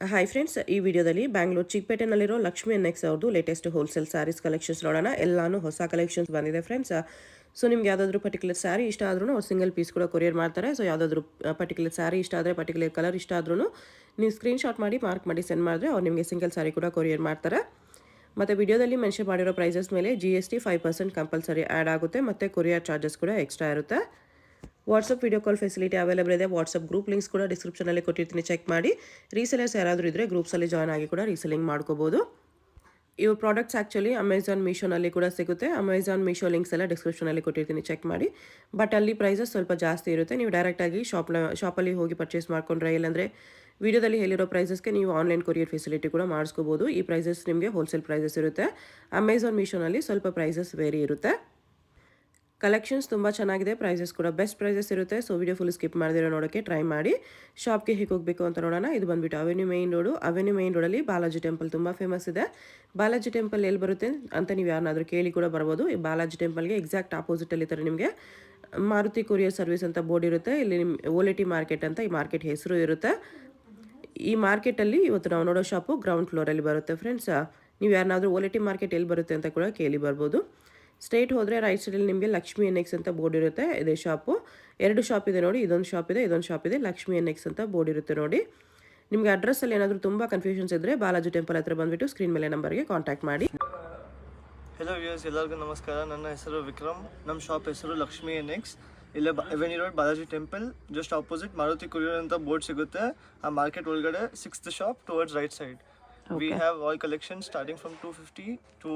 Hi friends, ಈ ವಿಡಿಯೋದಲ್ಲಿ Bangalore ಚಿಕ್ಕಪೇಟೆನಲ್ಲಿರೋ Lakshmi NX ಅವ್ರದ್ದು ಲೇಟೆಸ್ಟ್ ಹೋಲ್ಸೇಲ್ ಸ್ಯಾರೀಸ್ ಕಲೆಕ್ಷನ್ಸ್ ನೋಡೋಣ. ಎಲ್ಲಾನು ಹೊಸ ಕಲೆಕ್ಷನ್ಸ್ ಬಂದಿದೆ ಫ್ರೆಂಡ್ಸ್. ಸೊ ನಿಮ್ಗೆ ಯಾವುದಾದ್ರೂ ಪರ್ಟಿಕ್ಯುಲರ್ ಸ್ಯಾರಿ ಇಷ್ಟ ಆದ್ರೂ ಅವ್ರು ಸಿಂಗಲ್ ಪೀಸ್ ಕೂಡ ಕೊರಿಯರ್ ಮಾಡ್ತಾರೆ. ಸೊ ಯಾವುದಾದ್ರೂ ಪರ್ಟಿಕ್ಯುಲರ್ ಸ್ಯಾರಿ ಇಷ್ಟ ಆದರೆ, ಪರ್ಟಿಕ್ಯುಲರ್ ಕಲರ್ ಇಷ್ಟ ಆದ್ರೂ ನೀವು ಸ್ಕ್ರೀನ್ಶಾಟ್ ಮಾಡಿ ಮಾರ್ಕ್ ಮಾಡಿ ಸೆಂಡ್ ಮಾಡಿದ್ರೆ ಅವ್ರು ನಿಮಗೆ ಸಿಂಗಲ್ ಸ್ಯಾರಿ ಕೂಡ ಕೊರಿಯರ್ ಮಾಡ್ತಾರೆ. ಮತ್ತು ವಿಡಿಯೋದಲ್ಲಿ ಮೆನ್ಷನ್ ಮಾಡಿರೋ ಪ್ರೈಸಸ್ ಮೇಲೆ GST 5% ಕಂಪಲ್ಸರಿ ಆ್ಯಡ್ ಆಗುತ್ತೆ ಮತ್ತು ಕೊರಿಯರ್ ಚಾರ್ಜಸ್ ಕೂಡ ಎಕ್ಸ್ಟ್ರಾ ಇರುತ್ತೆ. WhatsApp video call facility available ಇದೆ. ವಾಟ್ಸಪ್ ಗ್ರೂಪ್ ಲಿಂಕ್ಸ್ ಕೂಡ ಡಿಸ್ಕ್ರಿಪ್ಷನಲ್ಲಿ ಕೊಟ್ಟಿರ್ತೀನಿ, ಚೆಕ್ ಮಾಡಿ. ರೀಸೆಲರ್ಸ್ ಯಾರಾದರೂ ಇದ್ದರೆ ಗ್ರೂಪ್ಸಲ್ಲಿ ಜಾಯ್ನ್ ಆಗಿ ಕೂಡ ರೀಸೆಲಿಂಗ್ ಮಾಡ್ಕೋಬೋದು. ಇವ್ರ ಪ್ರಾಡಕ್ಟ್ಸ್ ಆ್ಯಕ್ಚುಲಿ ಅಮೆಝಾನ್ ಮೀಶೋನಲ್ಲಿ ಕೂಡ ಸಿಗುತ್ತೆ. ಅಮೆಝಾನ್ ಮೀಶೋ ಲಿಂಕ್ಸ್ ಎಲ್ಲ ಡಿಸ್ಕ್ರಿಪ್ಷನಲ್ಲಿ ಕೊಟ್ಟಿರ್ತೀನಿ, ಚೆಕ್ ಮಾಡಿ. ಬಟ್ ಅಲ್ಲಿ ಪ್ರೈಸಸ್ ಸ್ವಲ್ಪ ಜಾಸ್ತಿ ಇರುತ್ತೆ. ನೀವು ಡೈರೆಕ್ಟಾಗಿ ಶಾಪಲ್ಲಿ ಹೋಗಿ ಪರ್ಚೇಸ್ ಮಾಡ್ಕೊಂಡ್ರೆ, ಇಲ್ಲಾಂದರೆ ವಿಡಿಯೋದಲ್ಲಿ ಹೇಳಿರೋ ಪ್ರೈಸಸ್ಗೆ ನೀವು ಆನ್ಲೈನ್ ಕೊರಿಯರ್ ಫೆಸಿಲಿಟಿ ಕೂಡ ಮಾಡಿಸ್ಕೋಬೋದು. ಈ ಪ್ರೈಸಸ್ ನಿಮಗೆ ಹೋಲ್ಸೇಲ್ ಪ್ರೈಸಸ್ ಇರುತ್ತೆ. ಅಮೆಝಾನ್ ಮೀಶೋನಲ್ಲಿ ಸ್ವಲ್ಪ ಪ್ರೈಸಸ್ ವೇರಿ ಇರುತ್ತೆ. ಕಲೆಕ್ಷನ್ಸ್ ತುಂಬ ಚೆನ್ನಾಗಿದೆ, ಪ್ರೈಸಸ್ ಕೂಡ ಬೆಸ್ಟ್ ಪ್ರೈಸಸ್ ಇರುತ್ತೆ. ಸೊ ವಿಡಿಯೋ ಫುಲ್ ಸ್ಕಿಪ್ ಮಾಡಿದಿರೋ ನೋಡೋಕ್ಕೆ ಟ್ರೈ ಮಾಡಿ. ಶಾಪ್ಗೆ ಹೇಗೆ ಹೋಗಬೇಕು ಅಂತ ನೋಡೋಣ. ಇದು ಬಂದುಬಿಟ್ಟು avenue main road. Avenue main ರೋಡಲ್ಲಿ ಬಾಲಾಜಿ ಟೆಂಪಲ್ ತುಂಬ ಫೇಮಸ್ ಇದೆ. ಬಾಲಾಜಿ ಟೆಂಪಲ್ ಎಲ್ಲಿ ಬರುತ್ತೆ ಅಂತ ನೀವು ಯಾರನ್ನಾದರೂ ಕೇಳಿ ಕೂಡ ಬರ್ಬೋದು. ಈ ಬಾಲಾಜಿ ಟೆಂಪಲ್ಗೆ ಎಕ್ಸಾಕ್ಟ್ ಆಪೋಸಿಟಲ್ಲಿ ಥರ ನಿಮಗೆ ಮಾರುತಿ ಕೊರಿಯರ್ ಸರ್ವಿಸ್ ಅಂತ ಬೋರ್ಡ್ ಇರುತ್ತೆ. ಇಲ್ಲಿ ನಿಮ್ಮ ಓಲೆಟಿ ಮಾರ್ಕೆಟ್ ಅಂತ ಈ ಮಾರ್ಕೆಟ್ ಹೆಸರು ಇರುತ್ತೆ. ಈ ಮಾರ್ಕೆಟಲ್ಲಿ ಇವತ್ತು ನಾವು ನೋಡೋ ಶಾಪು ಗ್ರೌಂಡ್ ಫ್ಲೋರಲ್ಲಿ ಬರುತ್ತೆ ಫ್ರೆಂಡ್ಸ್. ನೀವು ಯಾರನ್ನಾದರೂ ಓಲೆಟಿ ಮಾರ್ಕೆಟ್ ಎಲ್ಲಿ ಬರುತ್ತೆ ಅಂತ ಕೂಡ ಕೇಳಿ ಬರ್ಬೋದು. ಸ್ಟ್ರೈಟ್ ಹೋದರೆ ರೈಟ್ ಸೈಡಲ್ಲಿ ನಿಮಗೆ ಲಕ್ಷ್ಮಿ ಎನ್ಎಕ್ಸ್ ಅಂತ ಬೋರ್ಡ್ ಇರುತ್ತೆ. ಇದೇ ಶಾಪು. 2 ಶಾಪ್ ಇದೆ ನೋಡಿ, ಇದೊಂದು ಶಾಪ್ ಇದೆ, ಇದೊಂದು ಶಾಪ್ ಇದೆ. ಲಕ್ಷ್ಮಿ ಎನ್ಎಕ್ಸ್ ಅಂತ ಬೋರ್ಡ್ ಇರುತ್ತೆ ನೋಡಿ. ನಿಮಗೆ ಅಡ್ರೆಸ್ಸಲ್ಲಿ ಏನಾದರೂ ತುಂಬ ಕನ್ಫ್ಯೂಷನ್ಸ್ ಇದ್ದರೆ ಬಾಲಾಜಿ ಟೆಂಪಲ್ ಹತ್ರ ಬಂದುಬಿಟ್ಟು ಸ್ಕ್ರೀನ್ ಮೇಲೆ ನಂಬರ್ಗೆ ಕಾಂಟ್ಯಾಕ್ಟ್ ಮಾಡಿ. ಹೆಲೋ ವ್ಯೂಯರ್ಸ್, ಎಲ್ಲರಿಗೂ ನಮಸ್ಕಾರ. ನನ್ನ ಹೆಸರು ವಿಕ್ರಮ್. ನಮ್ಮ ಶಾಪ್ ಹೆಸರು ಲಕ್ಷ್ಮಿ ಎನ್ಎಕ್ಸ್. ಇಲ್ಲೇ avenue road Balaji temple just opposite Maruti courier ಅಂತ ಬೋರ್ಡ್ ಸಿಗುತ್ತೆ. ಆ ಮಾರ್ಕೆಟ್ ಒಳಗಡೆ 6th shop towards right side. We have all collection starting from 250 to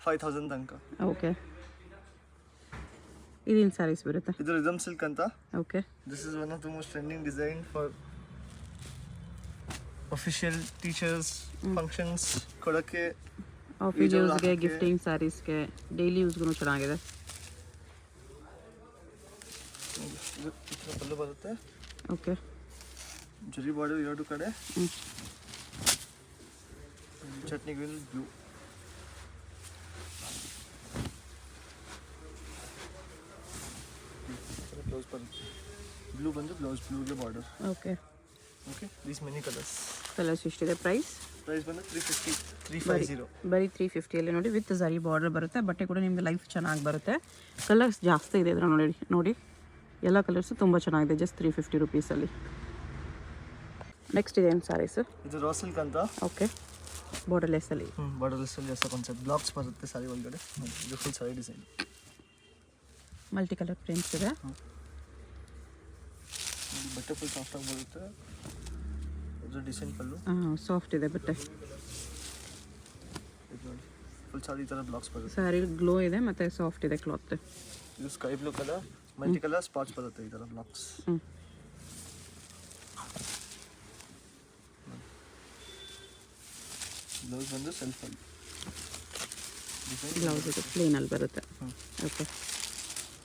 5000 ತನಕ. ಓಕೆ, ಇದೇನು ಸ್ಯಾರೀಸ್ ಬರುತ್ತೆ? ಇದು ರಿದಮ್ ಸಿಲ್ಕ್ ಅಂತ. Okay, this is one of the most trending design for official teachers functions ಕೊಡೋಕ್ಕೆ, ಆಫೀಸ್ ಯೂಸ್ಗೆ, ಗಿಫ್ಟಿಂಗ್ ಸ್ಯಾರೀಸ್ಗೆ, ಡೈಲಿ ಯೂಸ್ಗೂ ಚೆನ್ನಾಗಿದೆ. ಇದು ಪಲ್ಲು ಬರುತ್ತೆ. Okay, ಜರಿ ಬಾರ್ಡರ್ 2 ಕಡೆ, ಚಟ್ನಿ ಗ್ರೀನ್ ಬ್ಲೂ. ಬ್ಲೌಸ್ ಬರುತ್ತೆ. ಬ್ಲೂ ಬಂದು ಬ್ಲೌಸ್ ಬ್ಲೂಗೆ border. Okay okay, these many colours ಎಷ್ಟಿದೆ? ಪ್ರೈಸ್ ಬಂದು 350. ಬರೀ 350ಅಲ್ಲಿ ನೋಡಿ, ವಿತ್ ಝರಿ ಬಾರ್ಡರ್ ಬರುತ್ತೆ. ಬಟ್ಟೆ ಕೂಡ ನಿಮಗೆ ಲೈಫ್ ಚೆನ್ನಾಗಿ ಬರುತ್ತೆ. ಕಲರ್ಸ್ ಜಾಸ್ತಿ ಇದೆ ಇದರ ನೋಡಿ, ಎಲ್ಲ ಕಲರ್ಸು ತುಂಬ ಚೆನ್ನಾಗಿದೆ. ಜಸ್ಟ್ 350 ರುಪೀಸಲ್ಲಿ. ನೆಕ್ಸ್ಟ್ ಇದೇನು ಸ್ಯಾರೀಸು? ಇದು ರಾ ಸಿಲ್ಕ್ ಅಂತ. ಓಕೆ, ಬಾರ್ಡರ್ಲೆಸ್ಸಲ್ಲಿ. ಬಾರ್ಡರ್ಲೆಸ್ಸಲ್ಲಿ ಹೊಸ ಕಾನ್ಸೆಪ್ಟ್ ಬ್ಲಾಕ್ಸ್ ಬರುತ್ತೆ ಸಾರಿ ಒಳಗಡೆ. ಇದು full sari design, multi colour prints ಇದೆ. ಬಟ್ಟೆ ಫುಲ್ ಸಾಫ್ಟ್ ಆಗಿ ಬರುತ್ತೆ. ಇದು ಡಿಸೈನ್ ಪಲ್ಲು. ಸಾಫ್ಟ್ ಇದೆ ಬಟ್ಟೆ. ಇದು ನೋಡಿ, ಫುಲ್ ಸಾರಿ ಈ ಥರ ಬ್ಲಾಕ್ಸ್ ಬರುತ್ತೆ. ಸ್ಯಾರಿ ಗ್ಲೋ ಇದೆ ಮತ್ತು ಸಾಫ್ಟ್ ಇದೆ ಕ್ಲಾತ್. ಇದು sky blue colour, multi colour spots ಬರುತ್ತೆ ಈ ಥರ ಬ್ಲಾಕ್ಸ್. ಬ್ಲೌಸ್ ಬಂದು ಸೆಲ್ಫ್ ಅಲ್ಲಿ ಬ್ಲೌಸ್ ಇದು ಪ್ಲೇನಲ್ಲಿ ಬರುತ್ತೆ. ಓಕೆ,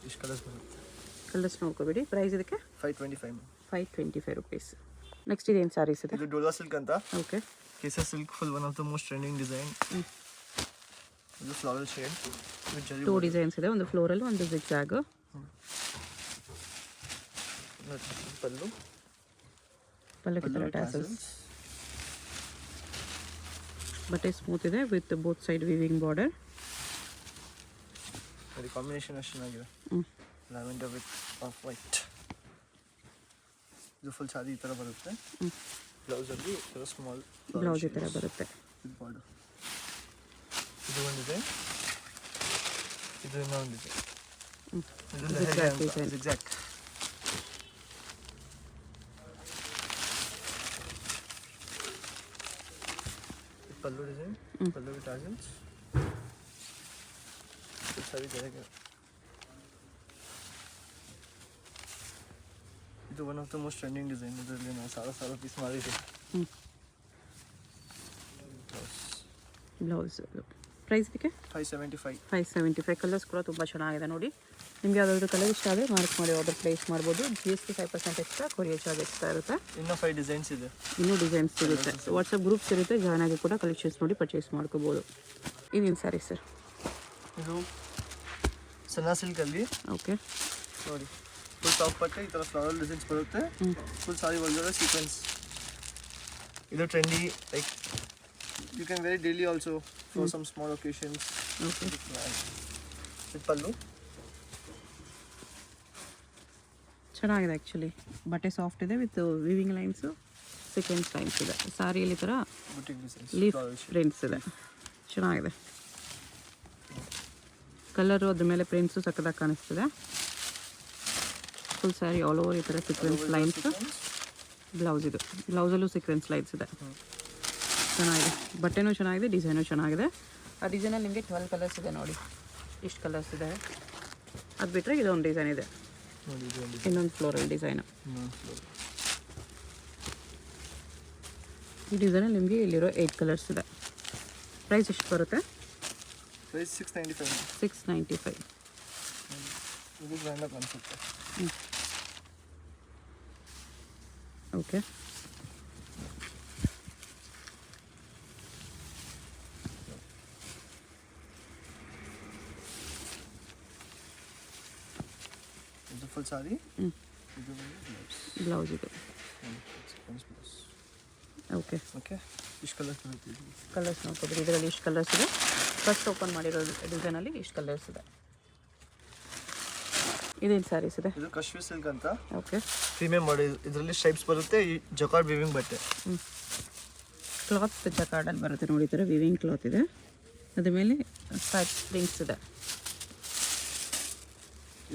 ಇಷ್ಟು ಕಲರ್ಸ್ ಬರುತ್ತೆ. ಕಲರ್ಸ್ ನೋಡ್ಕೋಬೇಡಿ. ಪ್ರೈಸ್ ಇದಕ್ಕೆ 525 ರುಪೀಸ್. ನೆಕ್ಸ್ಟ್ ಇದೇನು ಸ್ಯಾರೀಸ್ ಇದೆ? ಇದು ಡೋಲಾ ಸಿಲ್ಕ್ ಅಂತ. Okay, Kesar silk, full one of the most trending design. ಇದು ಫ್ಲವರ್ ಶೇಡ್ ವಿತ್ ಜರಿ. 2 ಡಿಸೈನ್ಸ್ ಇದೆ, ಒಂದು ಫ್ಲೋರಲ್, ಒಂದು ಜಿಗ್ಜಾಗ್. ಪಲ್ಲುಗೆ ಥರ ಟ್ಯಾಸಲ್ಸ್. ಬಟ್ಟೆ ಸ್ಮೂತ್ ಇದೆ with both side viewing border. ಅದು ಕಾಂಬಿನೇಷನ್ ಅಷ್ಟು ಚೆನ್ನಾಗಿದೆ. Lavender with of white. ಇದು ಫುಲ್ ಸಾರಿ ಈ ಥರ ಬರುತ್ತೆ. ಬ್ಲೌಸಲ್ಲಿ ಈ ಥರ ಸ್ಮಾಲ್ ಬ್ಲೌಸ್ ಈ ಥರ ಬರುತ್ತೆ. With border. ಇದು ಒಂದಿದೆ, ಇದು ಇನ್ನೊಂದಿದೆ. ಇದು exact. Pallu design, pallu with tassels. ಸರಿ ಜೊತೆಗೆ ಇದು one of the most trending design. ಇದರಲ್ಲಿ ನಾವು ಸಾವಿರ ಪೀಸ್ ಮಾಡಿದ್ದೀವಿ. ಬ್ಲೌಸ್ ಪ್ರೈಸ್ ಇದಕ್ಕೆ 575. ಕಲರ್ಸ್ ಕೂಡ ತುಂಬ ಚೆನ್ನಾಗಿದೆ ನೋಡಿ. ನಿಮಗೆ ಯಾವುದಾದ್ರೂ ಕಲರ್ ಇಷ್ಟ ಆದರೆ ಮಾರ್ಕ್ ಮಾಡಿ ಆರ್ಡರ್ ಪ್ಲೇಸ್ ಮಾಡ್ಬೋದು. GST 5% extra, courier charge extra ಇರುತ್ತೆ. ಇನ್ನೂ 5 ಡಿಸೈನ್ಸ್ ಇದೆ. ಇನ್ನೂ ಡಿಸೈನ್ಸ್ ಸಿಗುತ್ತೆ. ವಾಟ್ಸಪ್ ಗ್ರೂಪ್ಸ್ ಇರುತ್ತೆ, ಜಾಯ್ನ್ ಆಗಿ ಕೂಡ ಕಲೆಕ್ಷನ್ಸ್ ನೋಡಿ ಪರ್ಚೇಸ್ ಮಾಡ್ಕೋಬೋದು. ಇದೇನು ಸ್ಯಾರಿ ಸರ್? ಇದು ಸಣ್ಣ ಸಿಲ್ಕಲ್ಲಿ. ಓಕೆ, ನೋಡಿ ಫುಲ್ ಟಾಪ್ ಪಟ್ಟೆ ಈ ಥರ ಫ್ಲವರ್ ಡಿಸೈನ್ಸ್ ಬರುತ್ತೆ. ಫುಲ್ ಸಾರಿ ಒಳಗಡೆ ಸೀಕ್ವೆನ್ಸ್ ಇದು trendy, like you can wear daily also for some small occasions. Okay. ಇದು ಪಲ್ಲು. ಚೆನ್ನಾಗಿದೆ ಆ್ಯಕ್ಚುಲಿ. ಬಟ್ಟೆ ಸಾಫ್ಟ್ ಇದೆ with weaving lines, sequins lines ಇದೆ. ಸಾರಿಯಲ್ಲಿ ಥರ ಬುಟಿಕ್ ಡಿಸೈನ್ಸ್, ಲೀಫ್ ಪ್ರಿಂಟ್ಸ್ ಇದೆ. ಚೆನ್ನಾಗಿದೆ. ಕಲರು ಅದ್ರ ಮೇಲೆ ಪ್ರಿಂಟ್ಸು ಸಕ್ಕದಾಗಿ ಕಾಣಿಸ್ತಿದೆ. ಫುಲ್ ಸ್ಯಾರಿ ಆಲ್ ಓವರ್ ಈ ಥರ ಸೀಕ್ವೆನ್ಸ್ ಲೈನ್ಸು. ಬ್ಲೌಸ್ ಇದು, ಬ್ಲೌಸಲ್ಲೂ ಸೀಕ್ವೆನ್ಸ್ ಲೈನ್ಸ್ ಇದೆ. ಚೆನ್ನಾಗಿದೆ. ಬಟ್ಟೆನೂ ಚೆನ್ನಾಗಿದೆ, ಡಿಸೈನು ಚೆನ್ನಾಗಿದೆ. ಆ ಡಿಸೈನಲ್ಲಿ ನಿಮಗೆ 12 ಕಲರ್ಸ್ ಇದೆ ನೋಡಿ. ಇಷ್ಟು ಕಲರ್ಸ್ ಇದೆ. ಅದು ಬಿಟ್ಟರೆ ಇದೊಂದು ಡಿಸೈನ್ ಇದೆ, ನೋಡಿ ಇದು ಒಂದು ಇನ್ನೊಂದು ಫ್ಲೋರಲ್ ಡಿಸೈನು. ಫ್ಲೋರ್. ಈ ಡಿಸೈನಲ್ಲಿ ನಿಮಗೆ ಇಲ್ಲಿರೋ 8 ಕಲರ್ಸ್ ಇದೆ. ಪ್ರೈಸ್ ಎಷ್ಟು ಬರುತ್ತೆ? ಪ್ರೈಸ್ 695. 695. ಇದು ಗ್ರ್ಯಾಂಡಾಗಿ ಕಾಣಿಸುತ್ತೆ. ಓಕೆ. ಇದು ಫುಲ್ ಸಾರಿ. ಇದು ಬ್ಲೌಸ್ ಇದು. ಬ್ಲೌಸ್. ಓಕೆ. ಓಕೆ. ಇಷ್ಟು ಕಲರ್ಸ್ ಬರುತ್ತೆ. ಕಲರ್ಸ್ ನೋಡ್ಕೊಬೋದು. ಇದರಲ್ಲಿ ಇಷ್ಟು ಕಲರ್ಸ್ ಇದೆ. ಫಸ್ಟ್ ಓಪನ್ ಮಾಡಿರೋ ಡಿಸೈನಲ್ಲಿ ಇಷ್ಟು ಕಲರ್ಸ್ ಇದೆ. ಇದೇನು ಸ್ಯಾರೀಸ್ ಇದೆ? ಇದು ಕಶ್ಮೀರ್ ಸಿಲ್ಕ್ ಅಂತ. ಓಕೆ. ಪ್ರೀಮಿಯಂ ಮಾಡಿ. ಇದರಲ್ಲಿ ಸ್ಟ್ರೈಪ್ಸ್ ಬರುತ್ತೆ. ಈ ಜಕಾರ್ಡ್ ವಿವಿಂಗ್ ಬಟ್ಟೆ. ಕ್ಲಾತ್ ಜಕಾರ್ಡಲ್ಲಿ ಬರುತ್ತೆ ನೋಡಿ. ಈ ಥರ ವಿವಿಂಗ್ ಕ್ಲಾತ್ ಇದೆ. ಅದ್ರ ಮೇಲೆ ಸ್ಟ್ರೈಪ್ಸ್ ಪ್ರಿಂಟ್ಸ್ ಇದೆ.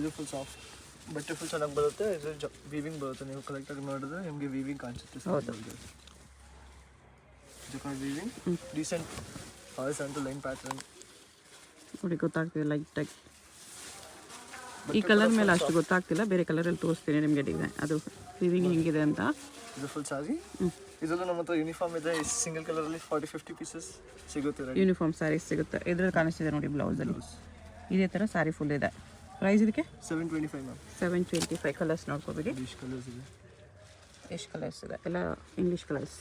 ಇದು ಫುಲ್ ಸಾಫ್ಟ್ ಬಟ್ಟೆ, ಫುಲ್ ಚೆನ್ನಾಗಿ ಬರುತ್ತೆ. ಇದು ವಿವಿಂಗ್ ಬರುತ್ತೆ. ನೀವು ಕರೆಕ್ಟಾಗಿ ನೋಡಿದ್ರೆ ನಿಮಗೆ ವಿವಿಂಗ್ ಕಾಣಿಸುತ್ತೆ. ಹೌದು. ಜಕಾರ್ಡ್ ವಿವಿಂಗ್, ಡೀಸೆಂಟ್ ಹಾರ್ಸ್ ಅಂತ ಲೈನ್ ಪ್ಯಾಟರ್ನ್ ನೋಡಿ, ಗೊತ್ತಾಗ್ತಿದೆ ಲೈಟಾಗಿ. ಈ ಕಲರ್ ಮೇಲೆ ಅಷ್ಟು ಗೊತ್ತಾಗ್ತಿಲ್ಲ, ಬೇರೆ ಕಲರಲ್ಲಿ ತೋರಿಸ್ತೀನಿ ನಿಮಗೆ ಡಿಸೈನ್, ಅದು ವಿವಿಂಗ್ ಹೆಂಗಿದೆ ಅಂತ. ಇದು ಫುಲ್ ಸಾರಿ. ಇದರಲ್ಲೂ ನಮ್ಮ ಹತ್ರ ಯೂನಿಫಾರ್ಮ್ ಇದೆ. ಸಿಂಗಲ್ ಕಲರಲ್ಲಿ 40-50 ಪೀಸಸ್ ಸಿಗುತ್ತೆ. ಯೂನಿಫಾರ್ಮ್ ಸ್ಯಾರೀಸ್ ಸಿಗುತ್ತೆ. ಇದ್ರಲ್ಲಿ ಕಾಣಿಸ್ತಿದೆ ನೋಡಿ ಬ್ಲೌಸಲ್ಲಿ. ಇದೇ ಥರ ಸ್ಯಾರಿ ಫುಲ್ ಇದೆ. ಪ್ರೈಸ್ ಇದಕ್ಕೆ 725 ಮ್ಯಾಮ್. 725. ಕಲರ್ಸ್ ನೋಡ್ಕೊಬಿಡಿ. ಇಷ್ಟು ಕಲರ್ಸ್ ಇದೆ. ಎಷ್ಟು ಕಲರ್ಸ್ ಇದೆ? ಎಲ್ಲ ಇಂಗ್ಲೀಷ್ ಕಲರ್ಸ್.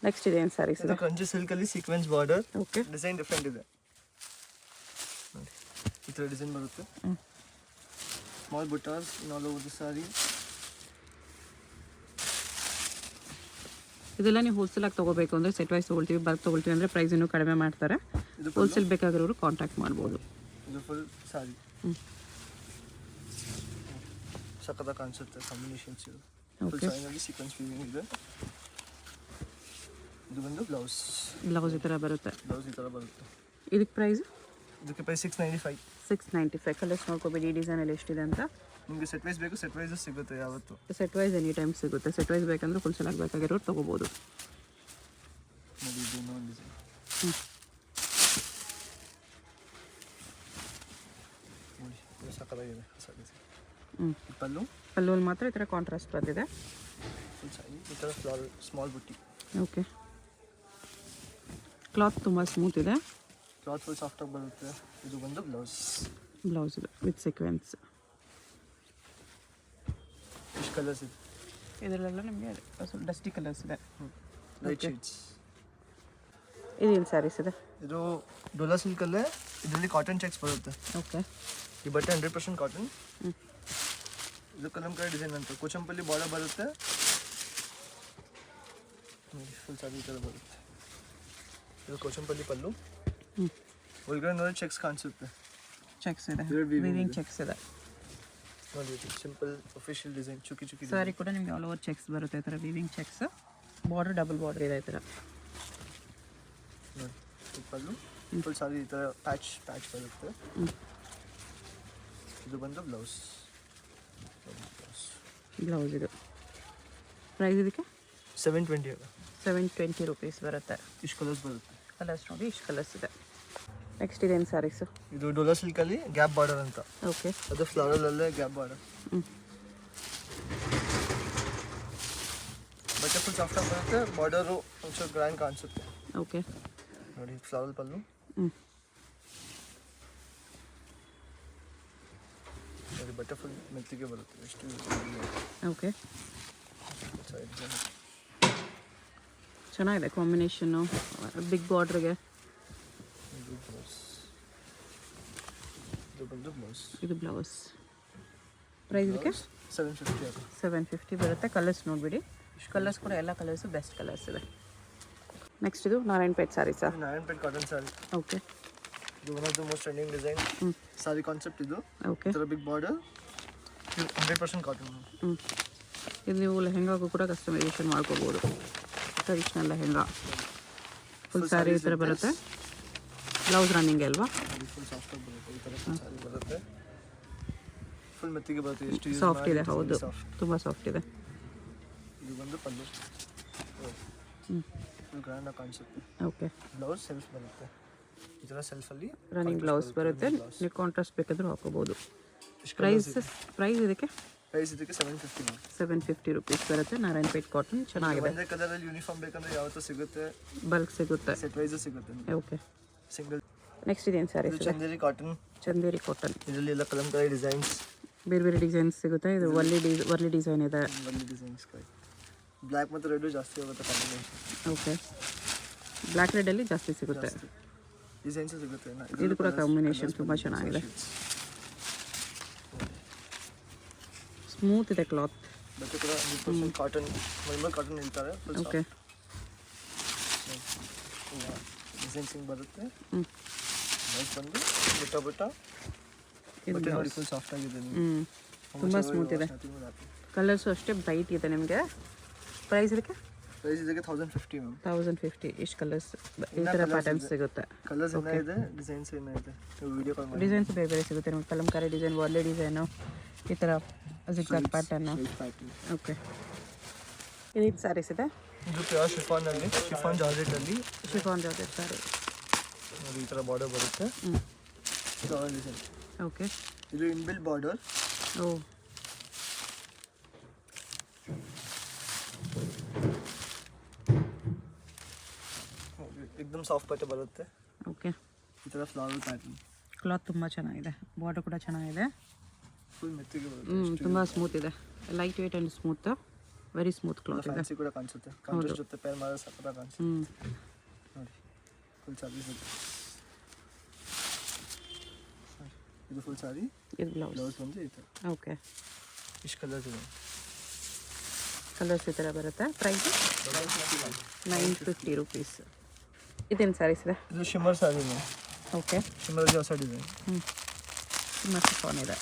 ನೆಕ್ಸ್ಟ್ ಇದೆ ಏನು ಸ್ಯಾರೀಸ್ ಇದೆ? ಇದು ಕಂಚಿ ಸಿಲ್ಕಲ್ಲಿ sequence border. Okay. Design different ಇದೆ ನೋಡಿ. ಈ ಥರ ಡಿಸೈನ್ ಬರುತ್ತೆ. Small butas in all over the sari. ಇದೆಲ್ಲ ನೀವು ಹೋಲ್ಸೇಲಾಗಿ ತೊಗೋಬೇಕು ಅಂದರೆ ಸೆಟ್ ವೈಸ್ ತೊಗೊಳ್ತೀವಿ, ಬಲ್ಕ್ ತೊಗೊಳ್ತೀವಿ ಅಂದರೆ ಪ್ರೈಸ್ ಇನ್ನೂ ಕಡಿಮೆ ಮಾಡ್ತಾರೆ. ಹೋಲ್ಸೇಲ್ ಬೇಕಾಗಿರೋರು ಕಾಂಟ್ಯಾಕ್ಟ್ ಮಾಡ್ಬೋದು. ಇದು ಫುಲ್ ಸಾರಿ. ಸಕ್ಕತ್ತಾಗಿ ಕಾಣಿಸುತ್ತೆ ಕಾಂಬಿನೇಷನ್ಸ್. ಇದು ಫುಲ್ ಸಾರಿನಲ್ಲಿ ಸೀಕ್ವೆನ್ಸ್ ವೀವಿಂಗ್ ಇದೆ. ಇದು ಬಂದು ಬ್ಲೌಸ್. ಬ್ಲೌಸ್ ಈ ಥರ ಬರುತ್ತೆ. ಬ್ಲೌಸ್ ಈ ಥರ ಬರುತ್ತೆ. ಇದಕ್ಕೆ ಪ್ರೈಸ್? ಇದಕ್ಕೆ ಪ್ರೈಸ್ 695. 695. ಕಲರ್ಸ್ ನೋಡ್ಕೋಬೇಡಿ ಈ ಡಿಸೈನಲ್ಲಿ ಎಷ್ಟಿದೆ ಅಂತ. ನಿಮಗೆ ಸೆಟ್ ವೈಸ್ ಬೇಕು, ಸೆಟ್ ವೈಸಸ್ ಸಿಗುತ್ತೆ ಯಾವತ್ತು. ಸೆಟ್ ವೈಸ್ ಎನಿ ಟೈಮ್ ಸಿಗುತ್ತೆ. ಸೆಟ್ ವೈಸ್ ಬೇಕಂದ್ರೆ ಫುಲ್ ಸೆಲ್ ಆಗಬೇಕಾಗಿರೋರು ತೊಗೋಬೋದು. ನೋಡಿ ಇದು ಇನ್ನೊಂದು ಡಿಸೈನ್. ನೋಡಿ ಇದು ಸಕ್ಕತ್ತಾಗಿದೆ ಹೊಸ ಡಿಸೈನ್. ಪಲ್ಲು. ಪಲ್ಲುವಲ್ಲಿ ಮಾತ್ರ ಈ ಥರ ಕಾಂಟ್ರಾಸ್ಟ್ ಬಂದಿದೆ. ಫುಲ್ ಸಾರಿ ಈ ಥರ ಫ್ಲಾರ್ ಸ್ಮಾಲ್ ಬುಟ್ಟಿ. ಓಕೆ. ಕ್ಲಾತ್ ತುಂಬ ಸ್ಮೂತ್ ಇದೆ. ಕ್ಲಾತ್ ಫುಲ್ ಸಾಫ್ಟಾಗಿ ಬರುತ್ತೆ. ಇದು ಬಂದು ಬ್ಲೌಸ್. ಬ್ಲೌಸ್ ಇದೆ ವಿತ್ ಸೀಕ್ವೆನ್ಸ್. ಇಷ್ಟು ಕಲರ್ಸ್ ಇದೆ. ಇದರಲ್ಲೆಲ್ಲ ನಿಮಗೆ ಸ್ವಲ್ಪ ಡಸ್ಟಿ ಕಲರ್ಸ್ ಇದೆ. Light shades. ಇದೇನು ಸ್ಯಾರೀಸ್ ಇದೆ? ಇದು ಡೋಲಾ ಸಿಲ್ಕಲ್ಲೇ ಇದರಲ್ಲಿ ಕಾಟನ್ ಚೆಕ್ಸ್ ಬರುತ್ತೆ. ಓಕೆ. ಈ ಬಟ್ಟೆ 100% ಕಾಟನ್. ಇದು ಕಲಂಕಾರಿ ಡಿಸೈನ್ ಅಂತ ಕೋಚಂಪಲ್ಲಿ ಬಾರ್ಡರ್ ಬರುತ್ತೆ. ನೋಡಿ ಫುಲ್ ಸಾರಿ ಈ ಥರ ಬರುತ್ತೆ. ಇದು ಕೋಚಂಪಲ್ಲಿ ಪಲ್ಲು. ಒಳಗಡೆ ನೋಡಿ ಚೆಕ್ಸ್ ಕಾಣಿಸುತ್ತೆ. ಚೆಕ್ಸ್ ಇದೆ, Here weaving ವಿವಿಂಗ್ ಇದೆ. ಚೆಕ್ಸ್ ಇದೆ. ನೋಡಿ ಸಿಂಪಲ್ ಅಫಿಷಿಯಲ್ ಡಿಸೈನ್ ಚುಕ್ಕಿ ಚುಕ್ಕಿ ಸ್ಯಾರಿ ಕೂಡ ನಿಮಗೆ ಆಲ್ ಓವರ್ ಚೆಕ್ಸ್ ಬರುತ್ತೆ. ಈ ಥರ viewing cheques. Border double border ಇದೆ ಈ ಥರ. ನೋಡಿ ಇದು ಪಲ್ಲು. ಫುಲ್ ಸಾರಿ ಈ ಥರ ಪ್ಯಾಚ್ ಬರುತ್ತೆ. ಇದು ಬಂದು ಬ್ಲೌಸ್. ಬ್ಲೌಸ್ ಇದು. ಪ್ರೈಸ್ ಇದಕ್ಕೆ 720. 720 ರುಪೀಸ್ ಬರುತ್ತೆ. ಇಷ್ಟು ಕಲರ್ಸ್ ಬರುತ್ತೆ. ಕಲರ್ಸ್ ನೋಡಿ ಇಷ್ಟು ಕಲರ್ಸ್ ಇದೆ. ನೆಕ್ಸ್ಟ್ ಇದೇನು ಸ್ಯಾರೀಸು? ಇದು ಡೋಲಾ ಸಿಲ್ಕಲ್ಲಿ ಗ್ಯಾಪ್ ಬಾರ್ಡರ್ ಅಂತ. ಓಕೆ. ಅದು ಫ್ಲವರಲ್ಲೇ ಗ್ಯಾಪ್ ಬಾರ್ಡರ್. ಬಟ್ಟೆ ಫುಲ್ ಸಾಫ್ಟಾಗಿ ಬರುತ್ತೆ. ಬಾರ್ಡರು ಒಂಚೂರು ಗ್ರ್ಯಾಂಡ್ ಕಾಣಿಸುತ್ತೆ. ಓಕೆ. ನೋಡಿ ಫ್ಲವರ್ ಪಲ್ಲು. ನೋಡಿ ಬಟ್ಟೆ ಫುಲ್ ಮೆತ್ತಿಗೆ ಬರುತ್ತೆ. ಎಷ್ಟು ಓಕೆ. ಚೆನ್ನಾಗಿದೆ ಕಾಂಬಿನೇಷನ್ನು ಬಿಗ್ ಬಾರ್ಡ್ರಿಗೆ. ಇದು ಬ್ಲೌಸ್. ಇದು ಬಂದು ಬ್ಲೌಸ್. ಇದು ಬ್ಲೌಸ್. ಪ್ರೈಸ್ ಇದಕ್ಕೆ 750 ಅದು. 750 ಬರುತ್ತೆ. ಕಲರ್ಸ್ ನೋಡಿಬಿಡಿ. ಕಲರ್ಸ್ ಕೂಡ ಎಲ್ಲ ಕಲರ್ಸು ಬೆಸ್ಟ್ ಕಲರ್ಸ್ ಇದೆ. ನೆಕ್ಸ್ಟ್ ಇದು ನಾರಾಯಣಪೇಟ್ ಸ್ಯಾರೀಸಾ? ನಾರಾಯಣಪೇಟ್ ಕಾಟನ್ ಸಾರಿ. ಓಕೆ. ಇದು one of the most trending design sorry concept. ಇದು ಓಕೆ. ಈ ಥರ ಬಿಗ್ ಬಾರ್ಡರ್ 100% ಕಾಟನ್. ಇದು ನೀವು ಲೆಹೆಂಗಾಗೂ ಕೂಡ ಕಸ್ಟಮೈಸೇಷನ್ ಮಾಡ್ಕೋಬೋದು. ಟ್ರೆಡಿಷ್ನಲ್ ಲೆಹೆಂಗಾ ಫುಲ್ ಸ್ಯಾರಿ ಈ ಥರ ಬರುತ್ತೆ. ಬ್ಲೌಸ್ ರನ್ನಿಂಗ್ ಅಲ್ವಾ? ಫುಲ್ ಸಾಫ್ಟ್ ಆಗಿ ಬರುತ್ತೆ. ಈ ಥರ ಸಾರಿ ಬರುತ್ತೆ. ಫುಲ್ ಮೆತ್ತಿಗೆ ಬರುತ್ತೆ. ಎಷ್ಟು ಸಾಫ್ಟ್ ಇದೆ. ಹೌದು, ತುಂಬ ಸಾಫ್ಟ್ ಇದೆ. ಇದು ಬಂದು ಪಲ್ಲು ಫುಲ್ ಗ್ರ್ಯಾಂಡ್ ಆಗಿ ಕಾಣಿಸುತ್ತೆ. ಓಕೆ. ಬ್ಲೌಸ್ ಸೆಲ್ಫ್ ಬರುತ್ತೆ. ಈ ಥರ ಸೆಲ್ಫಲ್ಲಿ ರನ್ನಿಂಗ್ ಬ್ಲೌಸ್ ಬರುತ್ತೆ. ನೀವು ಕಾಂಟ್ರಾಸ್ಟ್ ಬೇಕಾದರೂ ಹಾಕೋಬೋದು. ಪ್ರೈಸ್ ಇದಕ್ಕೆ? ಪ್ರೈಸ್ ಇದಕ್ಕೆ 750. 750 ರುಪೀಸ್ ಬರುತ್ತೆ. ನಾರಾಯಣಪೇಟ್ ಕಾಟನ್ ಚೆನ್ನಾಗಿದೆ. ಒಂದೇ ಕಲರಲ್ಲಿ ಯೂನಿಫಾರ್ಮ್ ಬೇಕಂದ್ರೆ ಯಾವತ್ತೂ ಸಿಗುತ್ತೆ. ಬಲ್ಕ್ ಸಿಗುತ್ತೆ. ಸೆಟ್ ವೈಸ್ ಸಿಗುತ್ತೆ. ಓಕೆ. ಸಿಂಗಲ್. ನೆಕ್ಸ್ಟ್ ಇದೇನು ಸ್ಯಾರೀಸ್? ಚಂದೇರಿ ಕಾಟನ್. ಚಂದೇರಿ ಕಾಟನ್. ಇದರಲ್ಲಿ ಎಲ್ಲ ಕಲಂಕಾರಿ ಡಿಸೈನ್ಸ್, ಬೇರೆ ಬೇರೆ ಡಿಸೈನ್ಸ್ ಸಿಗುತ್ತೆ. ಇದು ವರ್ಲಿ ಡಿಸೈನ್ ಇದೆ. ವರ್ಲಿ ಡಿಸೈನ್ಸ್. ಬ್ಲ್ಯಾಕ್ ಮತ್ತು ರೆಡ್ ಜಾಸ್ತಿ ಹೋಗುತ್ತೆ ಕಾಂಬಿನೇಷನ್. ಓಕೆ. ಬ್ಲ್ಯಾಕ್ ರೆಡಲ್ಲಿ ಜಾಸ್ತಿ ಸಿಗುತ್ತೆ. ಡಿಸೈನ್ಸ್ ಸಿಗುತ್ತೆ. ಇದು ಕೂಡ ಕಾಂಬಿನೇಷನ್ ತುಂಬ ಚೆನ್ನಾಗಿದೆ. ಸ್ಮೂತ್ ಇದೆ ಕ್ಲಾತ್. ಬಟ್ಟೆ ಕೂಡ 100% ಕಾಟನ್, ನಾರ್ಮಲ್ ಕಾಟನ್ ಹೇಳ್ತಾರೆ. ಓಕೆ. ಡಿಸೈನ್ಸ್ ಹಿಂಗೆ ಬರುತ್ತೆ. ಬ್ಲೌಸ್ ಬಂದು ಬುಟ್ಟ ಬಟ್ಟೆ ನೋಡಿ ಫುಲ್ ಸಾಫ್ಟ್ ಆಗಿದೆ. ತುಂಬ ಸ್ಮೂತ್ ಇದೆ. ಕಲರ್ಸು ಅಷ್ಟೇ ಬ್ರೈಟ್ ಇದೆ. ನಿಮಗೆ ಪ್ರೈಸ್ ಇದಕ್ಕೆ? ಪ್ರೈಸ್ ಇದಕ್ಕೆ 1050 ಮ್ಯಾಮ್. 1050. ಇಷ್ಟು ಕಲರ್ಸ್ ಈ ಥರ ಪ್ಯಾಟರ್ನ್ಸ್ ಸಿಗುತ್ತೆ. ಕಲರ್ಸ್ ಏನಿದೆ, ಡಿಸೈನ್ಸ್ ಏನಿದೆ, ವಿಡಿಯೋ ಕಾಲ್ ಮಾಡಿ. ಡಿಸೈನ್ಸ್ ಬೇರೆ ಬೇರೆ ಸಿಗುತ್ತೆ ನಿಮಗೆ. ಕಲಂಕಾರಿ ಡಿಸೈನ್, ವರ್ಲಿ ಡಿಸೈನು, ಈ ಥರ ಜಿಗ್ಜಾಗ್ ಪ್ಯಾಟರ್ನು. ಓಕೆ. ಇದು ಸ್ಯಾರೀಸ್ ಇದೆ. ಇದು ಪ್ಯೂರ್ ಶಿಫಾನಲ್ಲಿ, ಶಿಫಾನ್ ಜಾರ್ಜೆಟಲ್ಲಿ. ಶಿಫಾನ್ ಜಾರ್ಜೆಟ್ ಸ್ಯಾರಿ ನೋಡಿ. ಈ ಥರ ಬಾರ್ಡರ್ ಬರುತ್ತೆ. Flower design. ಓಕೆ. ಇದು ಇನ್ಬಿಲ್ ಬಾರ್ಡರ್. ಓ. एकदम ಸಾಫ್ಟ್ ಬಟ್ಟೆ ಬರುತ್ತೆ. ಓಕೆ. ಈ ಥರ ಫ್ಲವರ್ ಪ್ಯಾಟರ್ನ್. ಕ್ಲಾತ್ ತುಂಬ ಚೆನ್ನಾಗಿದೆ. ಬಾರ್ಡರ್ ಕೂಡ ಚೆನ್ನಾಗಿದೆ. ಫುಲ್ ಮೆತ್ತಿಗೆ ಬರುತ್ತೆ. ತುಂಬ ಸ್ಮೂತ್ ಇದೆ. Light weight and smooth, very smooth cloth ಇದೆ. ಫ್ಯಾನ್ಸಿ ಕೂಡ ಕಾಣಿಸುತ್ತೆ. ಕಾಂಟ್ರಾಸ್ಟ್ ಜೊತೆ ಪೇರ್ ಮಾಡಿದ್ರೆ ಸಕ್ಕತ್ತಾಗಿ ಕಾಣಿಸುತ್ತೆ. ನೋಡಿ ಫುಲ್ ಸಾರಿ ಇದೆ. ಇದು ಫುಲ್ ಸಾರಿ. ಇದು ಬ್ಲೌಸ್ ಬಂದು ಈ ಥರ. ಓಕೆ. ಇಷ್ಟು ಕಲರ್ಸ್ ಇದೆ. ಕಲರ್ಸ್ ಈ ಥರ ಬರುತ್ತೆ. Price 950 rupees. ಇದೇನು ಸ್ಯಾರೀಸ್ ಇದೆ? ಇದು ಶಿಮ್ಮರ್ ಸಾರಿ. ಓಕೆ. ಶಿಮ್ಮರಲ್ಲಿ ಹೊಸ ಡಿಸೈನ್. ತುಂಬ ಶಿಫಾನ್ ಇದೆ.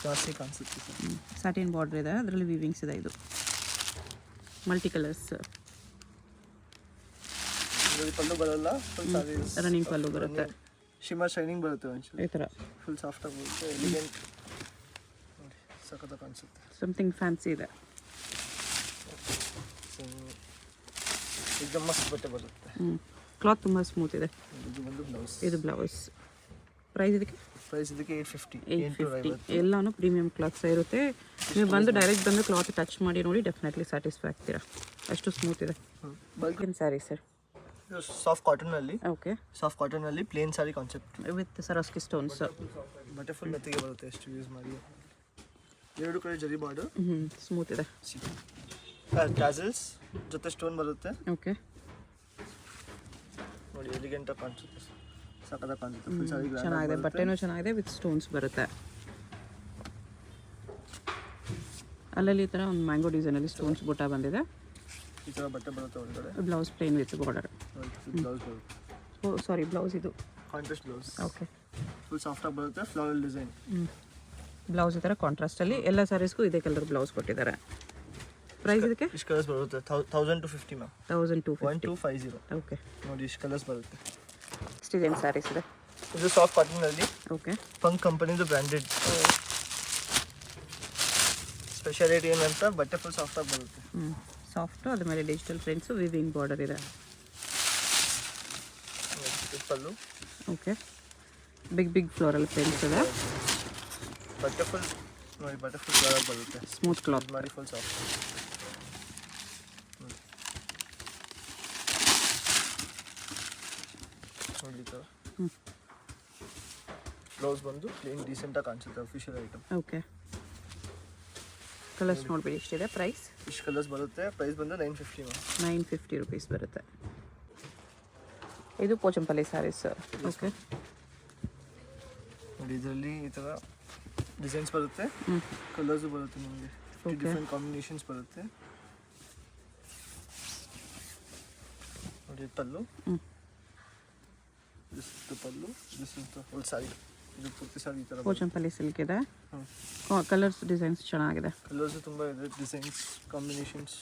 ಜಾಸ್ತಿ ಕಾಣಿಸುತ್ತೆ. ಸಾಟಿನ್ ಬಾರ್ಡರ್ ಇದೆ. ಅದರಲ್ಲಿ ವೀವಿಂಗ್ಸ್ ಇದೆ. ಇದು ಮಲ್ಟಿ ಕಲರ್ಸ್. ಪಲ್ಲು ಬರಲ್ಲ. ಫುಲ್ ಸಾರಿ ರನ್ನಿಂಗ್ ಪಲ್ಲು ಬರುತ್ತೆ. ಶಿಮ್ಮರ್ ಶೈನಿಂಗ್ ಬರುತ್ತೆ ಒಂಚೂರು. ಈ ಥರ ಫುಲ್ ಸಾಫ್ಟ್ ಆಗಿ ಬರುತ್ತೆ. ಎಲಿಗೆಂಟ್. ನೋಡಿ ಸಖತ್ತಾಗಿ ಕಾಣಿಸುತ್ತೆ. ಸಮಥಿಂಗ್ ಫ್ಯಾನ್ಸಿ ಇದೆ. एकदम ಮಸ್ತ್ ಬಟ್ಟೆ ಬರುತ್ತೆ. ಕ್ಲಾತ್ ತುಂಬ ಸ್ಮೂತ್ ಇದೆ. ಇದು ಬಂದು ಬ್ಲೌಸ್. ಇದು ಬ್ಲೌಸ್. ಪ್ರೈಸ್ ಇದಕ್ಕೆ? ಪ್ರೈಸ್ ಇದಕ್ಕೆ 850. 850. ಎಲ್ಲಾನು ಪ್ರೀಮಿಯಂ ಕ್ಲಾತ್ಸ್ ಇರುತ್ತೆ. ನೀವು ಬಂದು ಡೈರೆಕ್ಟ್ ಬಂದು ಕ್ಲಾತ್ ಟಚ್ ಮಾಡಿ ನೋಡಿ, ಡೆಫಿನೆಟ್ಲಿ ಸ್ಯಾಟಿಸ್ಫೈ ಆಗ್ತೀರಾ. ಅಷ್ಟು ಸ್ಮೂತ್ ಇದೆ. ಬಲ್ಕಿನ್ ಸ್ಯಾರಿ ಸರ್. ಇದು ಸಾಫ್ಟ್ ಕಾಟನಲ್ಲಿ. ಓಕೆ. ಸಾಫ್ಟ್ ಕಾಟನಲ್ಲಿ plain sari concept with Swarovski stones. ಬಟ್ಟೆ ಫುಲ್ ಮೆತ್ತಿಗೆ ಬರುತ್ತೆ. ಎಷ್ಟು ಯೂಸ್ ಮಾಡಿ. ಎರಡು ಕಡೆ ಜರಿ ಬಾರ್ಡರ್. ಸ್ಮೂತ್ ಇದೆ. ಟ್ಯಾಸಲ್ಸ್ ಜೊತೆ ಸ್ಟೋನ್ ಬರುತ್ತೆ. ಓಕೆ. ನೋಡಿ ಎಲಿಗೆಂಟ್ ಆಗಿ ಕಾಣಿಸುತ್ತೆ. ಸಖತ್ತಾಗಿ ಕಾಣಿಸುತ್ತೆ. ಫುಲ್ ಸಾರಿ ಚೆನ್ನಾಗಿದೆ. ಬಟ್ಟೆನೂ ಚೆನ್ನಾಗಿದೆ. ವಿತ್ ಸ್ಟೋನ್ಸ್ ಬರುತ್ತೆ. ಅಲ್ಲಲ್ಲಿ ಈ ಥರ ಒಂದು ಮ್ಯಾಂಗೋ ಡಿಸೈನಲ್ಲಿ ಸ್ಟೋನ್ಸ್ ಬುಟ್ಟ ಬಂದಿದೆ. ಈ ಥರ ಬಟ್ಟೆ ಬರುತ್ತೆ ಒಳಗಡೆ. Blouse plain with border. Blouse ಬರುತ್ತೆ. ಓ ಸಾರಿ, ಬ್ಲೌಸ್ ಇದು contrast blouse. Okay. Full soft ಆಗಿ ಬರುತ್ತೆ. Flower design. ಬ್ಲೌಸ್ ಈ ಥರ ಕಾಂಟ್ರಾಸ್ಟಲ್ಲಿ ಎಲ್ಲ ಸ್ಯಾರೀಸ್ಗೂ ಇದೇ ಕಲರ್ ಬ್ಲೌಸ್ ಕೊಟ್ಟಿದ್ದಾರೆ. ಪ್ರೈಸ್ ಇದಕ್ಕೆ? ಇಷ್ಟು ಕಲರ್ಸ್ ಬರುತ್ತೆ. 1250 ಮ್ಯಾಮ್. 1250. 1250. ಓಕೆ. ನೋಡಿ ಇಷ್ಟು ಕಲರ್ಸ್ ಬರುತ್ತೆ. ನೆಕ್ಸ್ಟ್ ಇದೇನು ಸ್ಯಾರೀಸ್ ಇದೆ? ಇದು ಸಾಫ್ಟ್ ಕಾಟನಲ್ಲಿ. ಓಕೆ. ಫಂಕ್ ಕಂಪನಿದು ಬ್ರ್ಯಾಂಡೆಡ್. ಸ್ಪೆಷಾಲಿಟಿ ಏನಂತ ಬಟ್ಟೆ ಫುಲ್ ಸಾಫ್ಟ್ ಆಗಿ ಬರುತ್ತೆ. ಸಾಫ್ಟು, ಅದ್ರ ಮೇಲೆ ಡಿಜಿಟಲ್ ಪ್ರಿಂಟ್ಸು, ವಿವಿಂಗ್ ಬಾರ್ಡರ್ ಇದೆ. ಪಲ್ಲು. ಓಕೆ. ಬಿಗ್ ಫ್ಲೋರಲ್ ಪ್ರಿಂಟ್ಸ್ ಇದೆ. ಬಟ್ಟೆ ಫುಲ್ ನೋಡಿ, ಬಟ್ಟೆ ಫುಲ್ ಕಲರ್ ಬರುತ್ತೆ. ಸ್ಮೂತ್ ಕ್ಲಾತ್ ಮಾಡಿ ಫುಲ್ ಸಾಫ್ಟ್. ನೋಡಿ ಥರ ಬ್ಲೌಸ್ ಬಂದು ಪ್ಲೇನ್ ಡೀಸೆಂಟಾಗಿ ಕಾಣಿಸುತ್ತೆ. Official item. ಓಕೆ. ಕಲರ್ಸ್ ನೋಡ್ಬಿಡಿ ಎಷ್ಟಿದೆ. ಪ್ರೈಸ್? ಇಷ್ಟು ಕಲರ್ಸ್ ಬರುತ್ತೆ. ಪ್ರೈಸ್ ಬಂದು 950 ಮ್ಯಾಮ್. 950 ರುಪೀಸ್ ಬರುತ್ತೆ. ಇದು ಪೋಚಂಪಲ್ಲಿ ಸ್ಯಾರೀಸ್. ಓಕೆ. ನೋಡಿ ಇದರಲ್ಲಿ ಈ ಥರ ಡಿಸೈನ್ಸ್ ಬರುತ್ತೆ. ಕಲರ್ಸು ಬರುತ್ತೆ ನಿಮಗೆ. ಡಿಫ್ರೆಂಟ್ ಕಾಂಬಿನೇಷನ್ಸ್ ಬರುತ್ತೆ ನೋಡಿ pallu. This is the pallu, this is the full sari. ಇದು ಪೂರ್ತಿ ಸಾರಿ ಈ ಥರ ಪೋಚಂಪಲ್ಲಿ ಸಿಲ್ಕ್ ಇದೆ. ಕಲರ್ಸ್ ಡಿಸೈನ್ಸ್ ಚೆನ್ನಾಗಿದೆ. ಕಲರ್ಸ್ ತುಂಬ ಇದೆ, designs combinations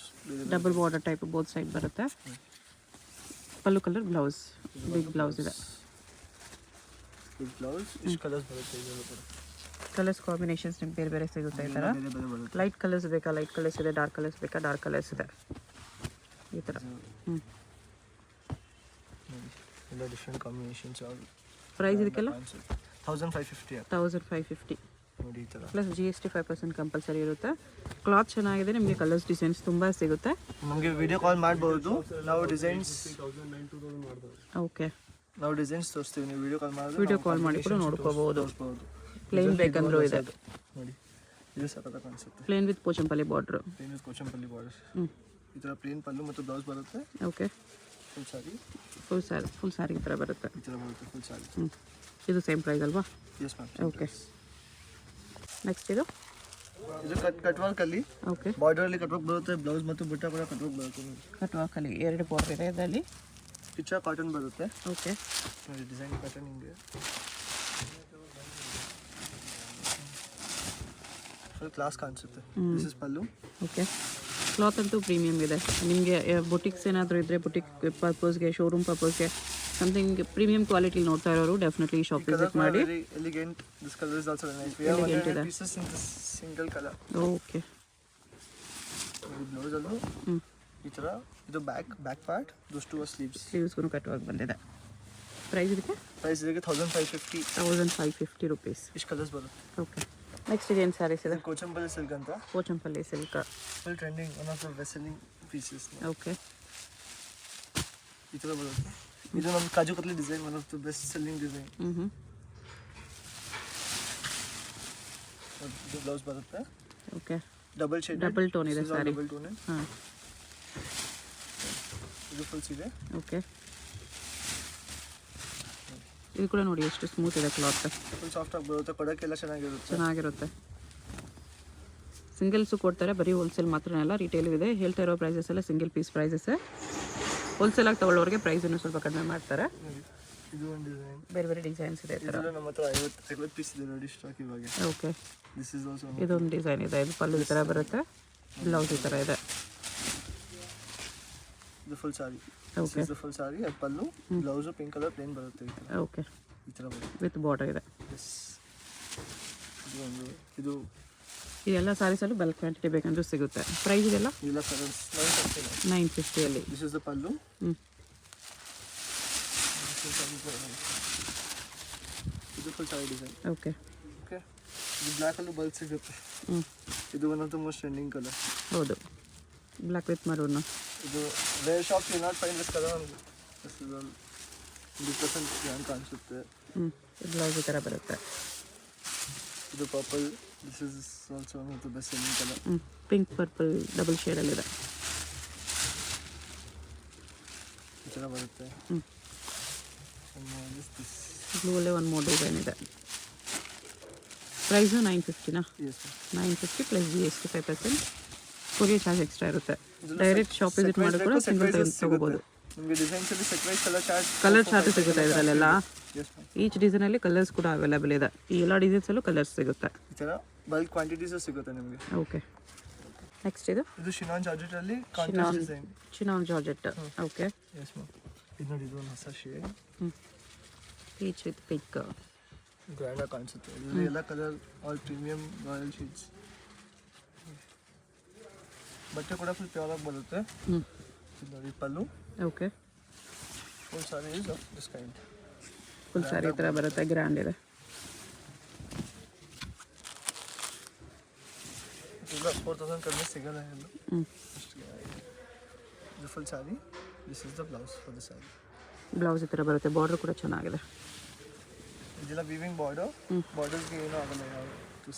double border type both side ಬರುತ್ತೆ. Pallu colour blouse, big blouse ಇದೆ. ಬಿಗ್ ಬ್ಲೌಸ್ ಇಷ್ಟು ಕಲರ್ಸ್ ಬರುತ್ತೆ. ಇದೆಲ್ಲ ಬರುತ್ತೆ ಕಲರ್ಸ್ ಕಾಂಬಿನೇಷನ್ಸ್ ನಿಮ್ಗೆ ಬೇರೆ ಬೇರೆ ಸಿಗುತ್ತೆ ಈ ಥರ. ಬೇರೆ ಬೇರೆ ಬರುತ್ತೆ. ಲೈಟ್ ಕಲರ್ಸ್ ಬೇಕಾ ಲೈಟ್ ಕಲರ್ಸ್ ಇದೆ, ಡಾರ್ಕ್ ಕಲರ್ಸ್ ಬೇಕಾ ಡಾರ್ಕ್ ಕಲರ್ಸ್ ಇದೆ ಈ ಥರ. ನೋಡಿ ಎಲ್ಲ ಡಿಫ್ರೆಂಟ್ ಕಾಂಬಿನೇಷನ್ಸ್. ಪ್ರೈಸ್ ಇದಕ್ಕೆಲ್ಲ 1550. 1550 ನೋಡಿ ಈ ಥರ. ಪ್ಲಸ್ GST 5% ಕಂಪಲ್ಸರಿ ಇರುತ್ತೆ. ಕ್ಲಾತ್ ಚೆನ್ನಾಗಿದೆ, ನಿಮಗೆ ಕಲರ್ಸ್ ಡಿಸೈನ್ಸ್ ತುಂಬ ಸಿಗುತ್ತೆ. ನಮಗೆ ವಿಡಿಯೋ ಕಾಲ್ ಮಾಡ್ಬೋದು, ನಾವು ಡಿಸೈನ್ಸ್ ಓಕೆ ನಾವು ಡಿಸೈನ್ಸ್ ತೋರಿಸ್ತೀವಿ. ನೀವು ವಿಡಿಯೋ ಕಾಲ್ ಮಾಡಿದ್ರೆ ವಿಡಿಯೋ ಕಾಲ್ ಮಾಡಿ ಕೂಡ ನೋಡ್ಕೋಬಹುದು. ಪ್ಲೇನ್ ಬೇಕಂದ್ರೂ ಇದೆ. ನೋಡಿ ಇದು ಸಖತ್ತಾಗಿ ಕಾಣಿಸುತ್ತೆ. Plain with Pochampally border, plain with Pochampally border. ಈ ಥರ ಪ್ಲೇನ್ ಪಲ್ಲು ಮತ್ತು ಬ್ಲೌಸ್ ಬರುತ್ತೆ. Okay full sari, full sari ಈ ಥರ ಬರುತ್ತೆ. ಈ ಥರ ಬರುತ್ತೆ ಫುಲ್ ಸಾರಿ. ಇದು ಸೇಮ್ ಪ್ರೈಸ್ ಅಲ್ವಾ? Yes ma'am. ಓಕೆ ನೆಕ್ಸ್ಟ್ ಇದು ಕಟ್ ವರ್ಕ್ ಅಲ್ಲಿ ಓಕೆ ಬಾರ್ಡರ್ ಅಲ್ಲಿ ಕಟ್ ವರ್ಕ್ ಬರುತ್ತೆ. ಬ್ಲೌಸ್ ಮತ್ತು ಬುಟ್ಟ ಕೂಡ ಕಟ್ ವರ್ಕ್ ಬರುತ್ತೆ. ಕಟ್ ವರ್ಕಲ್ಲಿ 2 ಬಾರ್ಡರ್ ಇದೆ ಇದರಲ್ಲಿ. ಪಿಚ್ಚಾ ಕಾಟನ್ ಬರುತ್ತೆ. ಓಕೆ ನೋಡಿ ಡಿಸೈನ್ ಪ್ಯಾಟರ್ನ್ ಹಿಂಗೆ ಫುಲ್ ಕ್ಲಾಸ್ ಕಾಣಿಸುತ್ತೆ. This is pallu. Okay cloth ಅಂತೂ ಪ್ರೀಮಿಯಮ್ ಇದೆ. ನಿಮಗೆ ಬುಟಿಕ್ಸ್ ಏನಾದರೂ ಇದ್ದರೆ ಬುಟಿಕ್ ಪರ್ಪಸ್ಗೆ, ಶೋರೂಮ್ ಪರ್ಪಸ್ಗೆ ಸಮಥಿಂಗ್ ಪ್ರೀಮಿಯಂ ಕ್ವಾಲಿಟಿ ನೋಡ್ತಾ ಇರೋರು ಡೆಫಿನೆಟ್ಲಿ ಶಾಪ್ ವಿಸಿಟ್ ಮಾಡಿ. Elegant. This colour is also nice. We have 100 pieces in this single colour. Okay blouse ಅಲ್ಲೂ ಈ ಥರ. ಇದು ಬ್ಯಾಕ್ ಪಾರ್ಟ್, ದೋಸ್ ಟು ಸ್ಲೀವ್ಸ್ಗೂ ಕಟ್ ವರ್ಕ್ ಬಂದಿದೆ. ಪ್ರೈಸ್ ಇದಕ್ಕೆ 1550. 1550 ರುಪೀಸ್. ಇಷ್ಟು ಕಲರ್ಸ್ ಬರುತ್ತೆ. ಓಕೆ ನೆಕ್ಸ್ಟ್ ಇದೇನು ಸ್ಯಾರೀಸ್ ಇದೆ? ಕೋಚಂಪಲ್ಲಿ ಸಿಲ್ಕ್ ಅಂತ. Pochampally silk full trending, one of the best selling pieces. Okay ಈ ಥರ ಬರುತ್ತೆ. ಇದು ನಮ್ಮ kaju katli design, one of the best selling design. ಇದು ಬ್ಲೌಸ್ ಬರುತ್ತೆ. Okay double shade, double tone ಇದೆ ಸ್ಯಾರಿ. Double tone. ಹಾಂ ಇದು ಫುಲ್ಸ್ ಇದೆ. ಓಕೆ ಇದು ಕೂಡ ನೋಡಿ ಎಷ್ಟು ಸ್ಮೂತ್ ಇದೆ ಕ್ಲಾತ್. ಫುಲ್ ಸಾಫ್ಟ್ ಆಗಿ ಬರುತ್ತೆ, ಕೊಡೋಕ್ಕೆಲ್ಲ ಚೆನ್ನಾಗಿರುತ್ತೆ. ಸಿಂಗಲ್ಸು ಕೊಡ್ತಾರೆ, ಬರೀ ಹೋಲ್ಸೇಲ್ ಮಾತ್ರನೇ ಅಲ್ಲ ರಿಟೇಲ್ ಇದೆ. ಹೇಳ್ತಾ ಇರೋ ಪ್ರೈಸಸ್ ಎಲ್ಲ ಸಿಂಗಲ್ ಪೀಸ್ ಪ್ರೈಸಸ್. ಹೋಲ್ಸೇಲ್ ಆಗಿ ತಗೊಳ್ಳೋರಿಗೆ ಪ್ರೈಸನ್ನು ಸ್ವಲ್ಪ ಕಡಿಮೆ ಮಾಡ್ತಾರೆ. ಇದು ಒಂದು ಡಿಸೈನ್, ಬೇರೆ ಬೇರೆ ಡಿಸೈನ್ಸ್ ಇದೆ. ಇದೆಲ್ಲ ನಮ್ಮ ಹತ್ರ 50 ಪೀಸ್ ಇದೆ ನೋಡಿ ಸ್ಟಾಕ್ ಇವಾಗ. ಓಕೆ ದಿಸ್ ಇಸ್ ಆಲ್ಸೋ ಇದೊಂದು ಡಿಸೈನ್ ಇದೆ. ಇದು ಪಲ್ಲು ಈ ಥರ ಬರುತ್ತೆ, ಬ್ಲೌಸ್ ಈ ಥರ ಇದೆ. ಇದು ಫುಲ್ ಸಾರಿ. ಓಕೆ ಇದು ಫುಲ್ ಸಾರಿ, ಅದು ಪಲ್ಲು, ಬ್ಲೌಸು ಪಿಂಕ್ ಕಲರ್ ಪ್ಲೇನ್ ಬರುತ್ತೆ. ಈ ಥರ ಓಕೆ ಈ ಥರ ಬರುತ್ತೆ ವಿತ್ ಬಾರ್ಡರ್ ಇದೆ. ಎಸ್. ಇದು ಒಂದು ಇದು ಇದೆಲ್ಲ ಸ್ಯಾರೀಸಲ್ಲೂ ಬಲ್ಕ್ ಕ್ವಾಂಟಿಟಿ ಬೇಕಂದ್ರೂ ಸಿಗುತ್ತೆ. ಪ್ರೈಸ್ ಇದೆಲ್ಲ ಇಲ್ಲ colours 950 this is the pallu. ಇದು full sari design. Okay okay ಇದು ಬ್ಲ್ಯಾಕಲ್ಲೂ ಬಲ್ಕ್ ಸಿಗುತ್ತೆ. ಇದು one of the most trending colour. ಹೌದು, ಬ್ಲ್ಯಾಕ್ ವಿತ್ ಮರೂನ್. ಇದು rare shop you not find this colour. This is all 100% grand ಕಾಣಿಸುತ್ತೆ. ಬ್ಲೌಸ್ ಈ ಥರ ಬರುತ್ತೆ. ಇದು purple. This is also one of the best selling colour. Pink purple double ಶೇಡಲ್ಲಿದೆ. ಈ ಥರ ಬರುತ್ತೆ. ಬ್ಲೂವಲ್ಲೇ ಒಂದು ಮೋಡ್ ಡಿಸೈನ್ ಇದೆ. ಪ್ರೈಸು 950ನಾ? Yes 950 plus GST 5%. Courier charge extra ಇರುತ್ತೆ. ಡೈರೆಕ್ಟ್ ಶಾಪ್ ವಿಸಿಟ್ ಮಾಡಿ ಕೂಡ ಸಿಂಗಲ್ ತಗೋಬೋದು. ನಿಮಗೆ ಡಿಸೈನ್ಸ್ ಅಲ್ಲಿ ಸೆಟ್ ವೈಸ್ ಕಲರ್ ಚಾರ್ಟ್ ಸಿಗುತ್ತೆ ಇದರಲ್ಲೆಲ್ಲ. Yes ma'am. ಈಚ್ ಡಿಸೈನಲ್ಲಿ ಕಲರ್ಸ್ ಕೂಡ ಅವೈಲೇಬಲ್ ಇದೆ. ಈ ಎಲ್ಲ ಡಿಸೈನ್ಸಲ್ಲೂ ಕಲರ್ಸ್ ಸಿಗುತ್ತೆ. ಈ ಥರ ಬಲ್ಕ್ ಕ್ವಾಂಟಿಟೀಸು ಸಿಗುತ್ತೆ ನಿಮಗೆ. ಓಕೆ ನೆಕ್ಸ್ಟ್ ಇದು ಶಿನಾನ್ ಜಾರ್ಜೆಟ್ ಅಲ್ಲಿ contrast design. Chinon georgette. Okay yes ma'am. ಇದು ನೋಡಿ, ಇದು ಒಂದು ಹೊಸ shade. Peach with pink. Grand ಆಗಿ ಕಾಣಿಸುತ್ತೆ. ಇದು ಎಲ್ಲ colour all premium royal sheets. ಬಟ್ಟೆ ಕೂಡ ಫುಲ್ ಪ್ಯೂರ್ ಆಗಿ ಬರುತ್ತೆ. ಇದು ನೋಡಿ pallu. Okay full sari is of this kind. Full sari ಈ ಥರ ಬರುತ್ತೆ, ಗ್ರ್ಯಾಂಡ್ ಇದೆ. ಇಲ್ಲ 4000 ಕಡಿಮೆ ಸಿಗಲ್ಲ ಎಲ್ಲೂ. ಇದು full sorry. This is the blouse for the sorry. Blouse ಈ ಥರ ಬರುತ್ತೆ. ಬಾರ್ಡರ್ ಕೂಡ ಚೆನ್ನಾಗಿದೆ. ಇದೆಲ್ಲ ವೀವಿಂಗ್ ಬಾರ್ಡರ್. ಬಾರ್ಡರ್ಸ್ಗೆ ಏನೂ ಆಗಲ್ಲ, ಯಾವ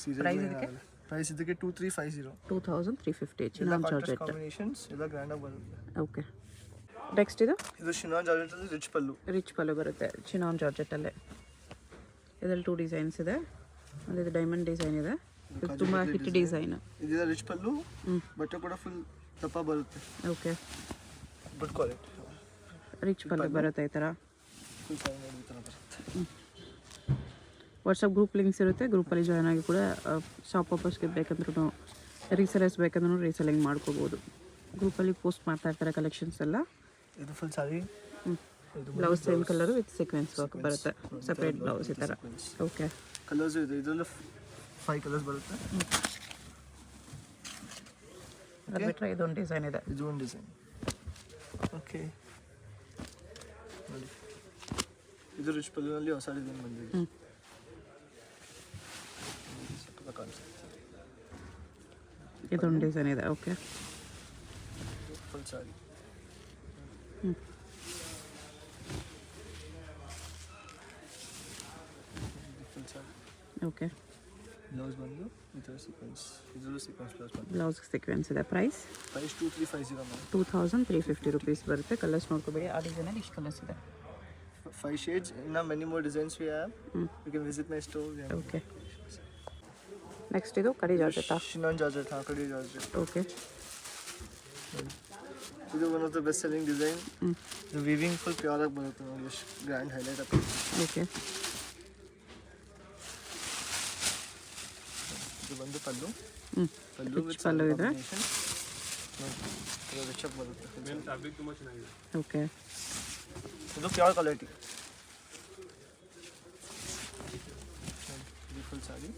ಸೀರಿಯಸ್ ಆಗಲ್ಲ. ಪ್ರೈಸ್ ಇದಕ್ಕೆ 2350. 2350 ಚಿನಾನ್ ಜಾರ್ಜೆಟ್ ಕಾಂಬಿನೇಷನ್ಸ್ ಎಲ್ಲ ಗ್ರ್ಯಾಂಡ್ ಆಗಿ ಬರುತ್ತೆ. ಓಕೆ ನೆಕ್ಸ್ಟ್ ಇದು ಶಿನಾನ್ ಜಾರ್ಜೆಟ್ ಅಲ್ಲಿ ರಿಚ್ ಪಲ್ಲು. ರಿಚ್ ಪಲ್ಲು ಬರುತ್ತೆ ಚಿನಾನ್ ಜಾರ್ಜೆಟಲ್ಲೇ. ಇದರಲ್ಲಿ 2 ಡಿಸೈನ್ಸ್ ಇದೆ. ಒಂದು ಇದು ಡೈಮಂಡ್ ಡಿಸೈನ್ ಇದೆ. ಕಾಜು ತುಂಬ ಕತ್ಲಿ ಹಿಟ್ design. ಡಿಸೈನ್. ಇದೆಲ್ಲ ರಿಚ್ ಪಲ್ಲು, ಬಟ್ಟೆ ಕೂಡ ಫುಲ್ ದಪ್ಪ ಬರುತ್ತೆ, ಓಕೆ, ಗುಡ್ ಕ್ವಾಲಿಟಿ. ರಿಚ್ ಪಲ್ಲು ಬರುತ್ತೆ ಈ ಥರ. ಫುಲ್ ಸಾರಿ ನೋಡಿ ಈ ಥರ ಬರುತ್ತೆ. ವಾಟ್ಸಪ್ ಗ್ರೂಪ್ ಲಿಂಕ್ಸ್ ಇರುತ್ತೆ, ಗ್ರೂಪಲ್ಲಿ ಜಾಯ್ನ್ ಆಗಿ ಕೂಡ ಶಾಪ್ ಪರ್ಪಸ್ಗೆ ಬೇಕಂದ್ರೂ ರೀಸೆಲರ್ಸ್ ಬೇಕಂದ್ರೂ ರೀಸೆಲಿಂಗ್ ಮಾಡ್ಕೋಬೋದು. ಗ್ರೂಪಲ್ಲಿ ಪೋಸ್ಟ್ ಮಾಡ್ತಾ ಇರ್ತಾರೆ ಕಲೆಕ್ಷನ್ಸ್ ಎಲ್ಲ. ಇದು full sorry, blouse same colour with sequence work ಬರುತ್ತೆ, ಸಪ್ರೇಟ್ ಬ್ಲೌಸ್ ಈ ಥರ. ಓಕೆ, ಕಲರ್ಸ್ ಇದೆ, ಇದರಲ್ಲಿ 5 ಕಲರ್ಸ್ ಬರುತ್ತೆ. ಅದು ಬಿಟ್ಟರೆ ಇದೊಂದು ಡಿಸೈನ್ ಇದೆ. ಇದು ಒಂದು ಡಿಸೈನ್. ಓಕೆ ನೋಡಿ, ಇದು ರಿಚ್ ಪಲ್ಲುನಲ್ಲಿ ಹೊಸ ಡಿಸೈನ್ ಬಂದಿದೆ, ಸಕ್ಕತ್ತಾಗಿ ಕಾಣಿಸುತ್ತೆ. ಇದೊಂದು ಡಿಸೈನ್ ಇದೆ. Okay, full sari. Full sari. Okay, blouse ಬಂದು ಈ ಥರ ಸೀಕ್ವೆನ್ಸ್, ಇದರಲ್ಲೂ ಸೀಕ್ವೆನ್ಸ್ ಬ್ಲೌಸ್ ಬಂದು ಬ್ಲೌಸ್ ಸೀಕ್ವೆನ್ಸ್ ಇದೆ. Price price 2350 ma'am. 2350 ರುಪೀಸ್ ಬರುತ್ತೆ. ಕಲರ್ಸ್ ನೋಡ್ಕೋಬೇಡಿ, ಆ ಡಿಸೈನಲ್ಲಿ ಇಷ್ಟು ಕಲರ್ಸ್ ಇದೆ. 5 shades. Now many more designs we have. You can visit my store. Okay, next ಇದು ಕಡಿ ಜಾರ್ಜೆಟಾ? Chinon Georgette, हाँ कड़ी Georgette. ಓಕೆ, ಇದು one of the best selling design. The weaving full pure ಆಗಿ ಬರುತ್ತೆ ನೋಡಿ, ಎಷ್ಟು ಗ್ರ್ಯಾಂಡ್ ಹೈಲೈಟ್ ಆಗ್ತದೆ. ಓಕೆ, ಇದು ಬಂದು ಪಲ್ಲು, ರಿಚ್ ವಿತ್ ಪಲ್ಲು ಇದೆ. ಇದು ರಿಚ್ ಆಗಿ ಬರುತ್ತೆ. ಓಕೆ, ಇದು ಪ್ಯೂರ್ ಕ್ವಾಲಿಟಿ. ಇದು ಫುಲ್ ಸಾರಿ,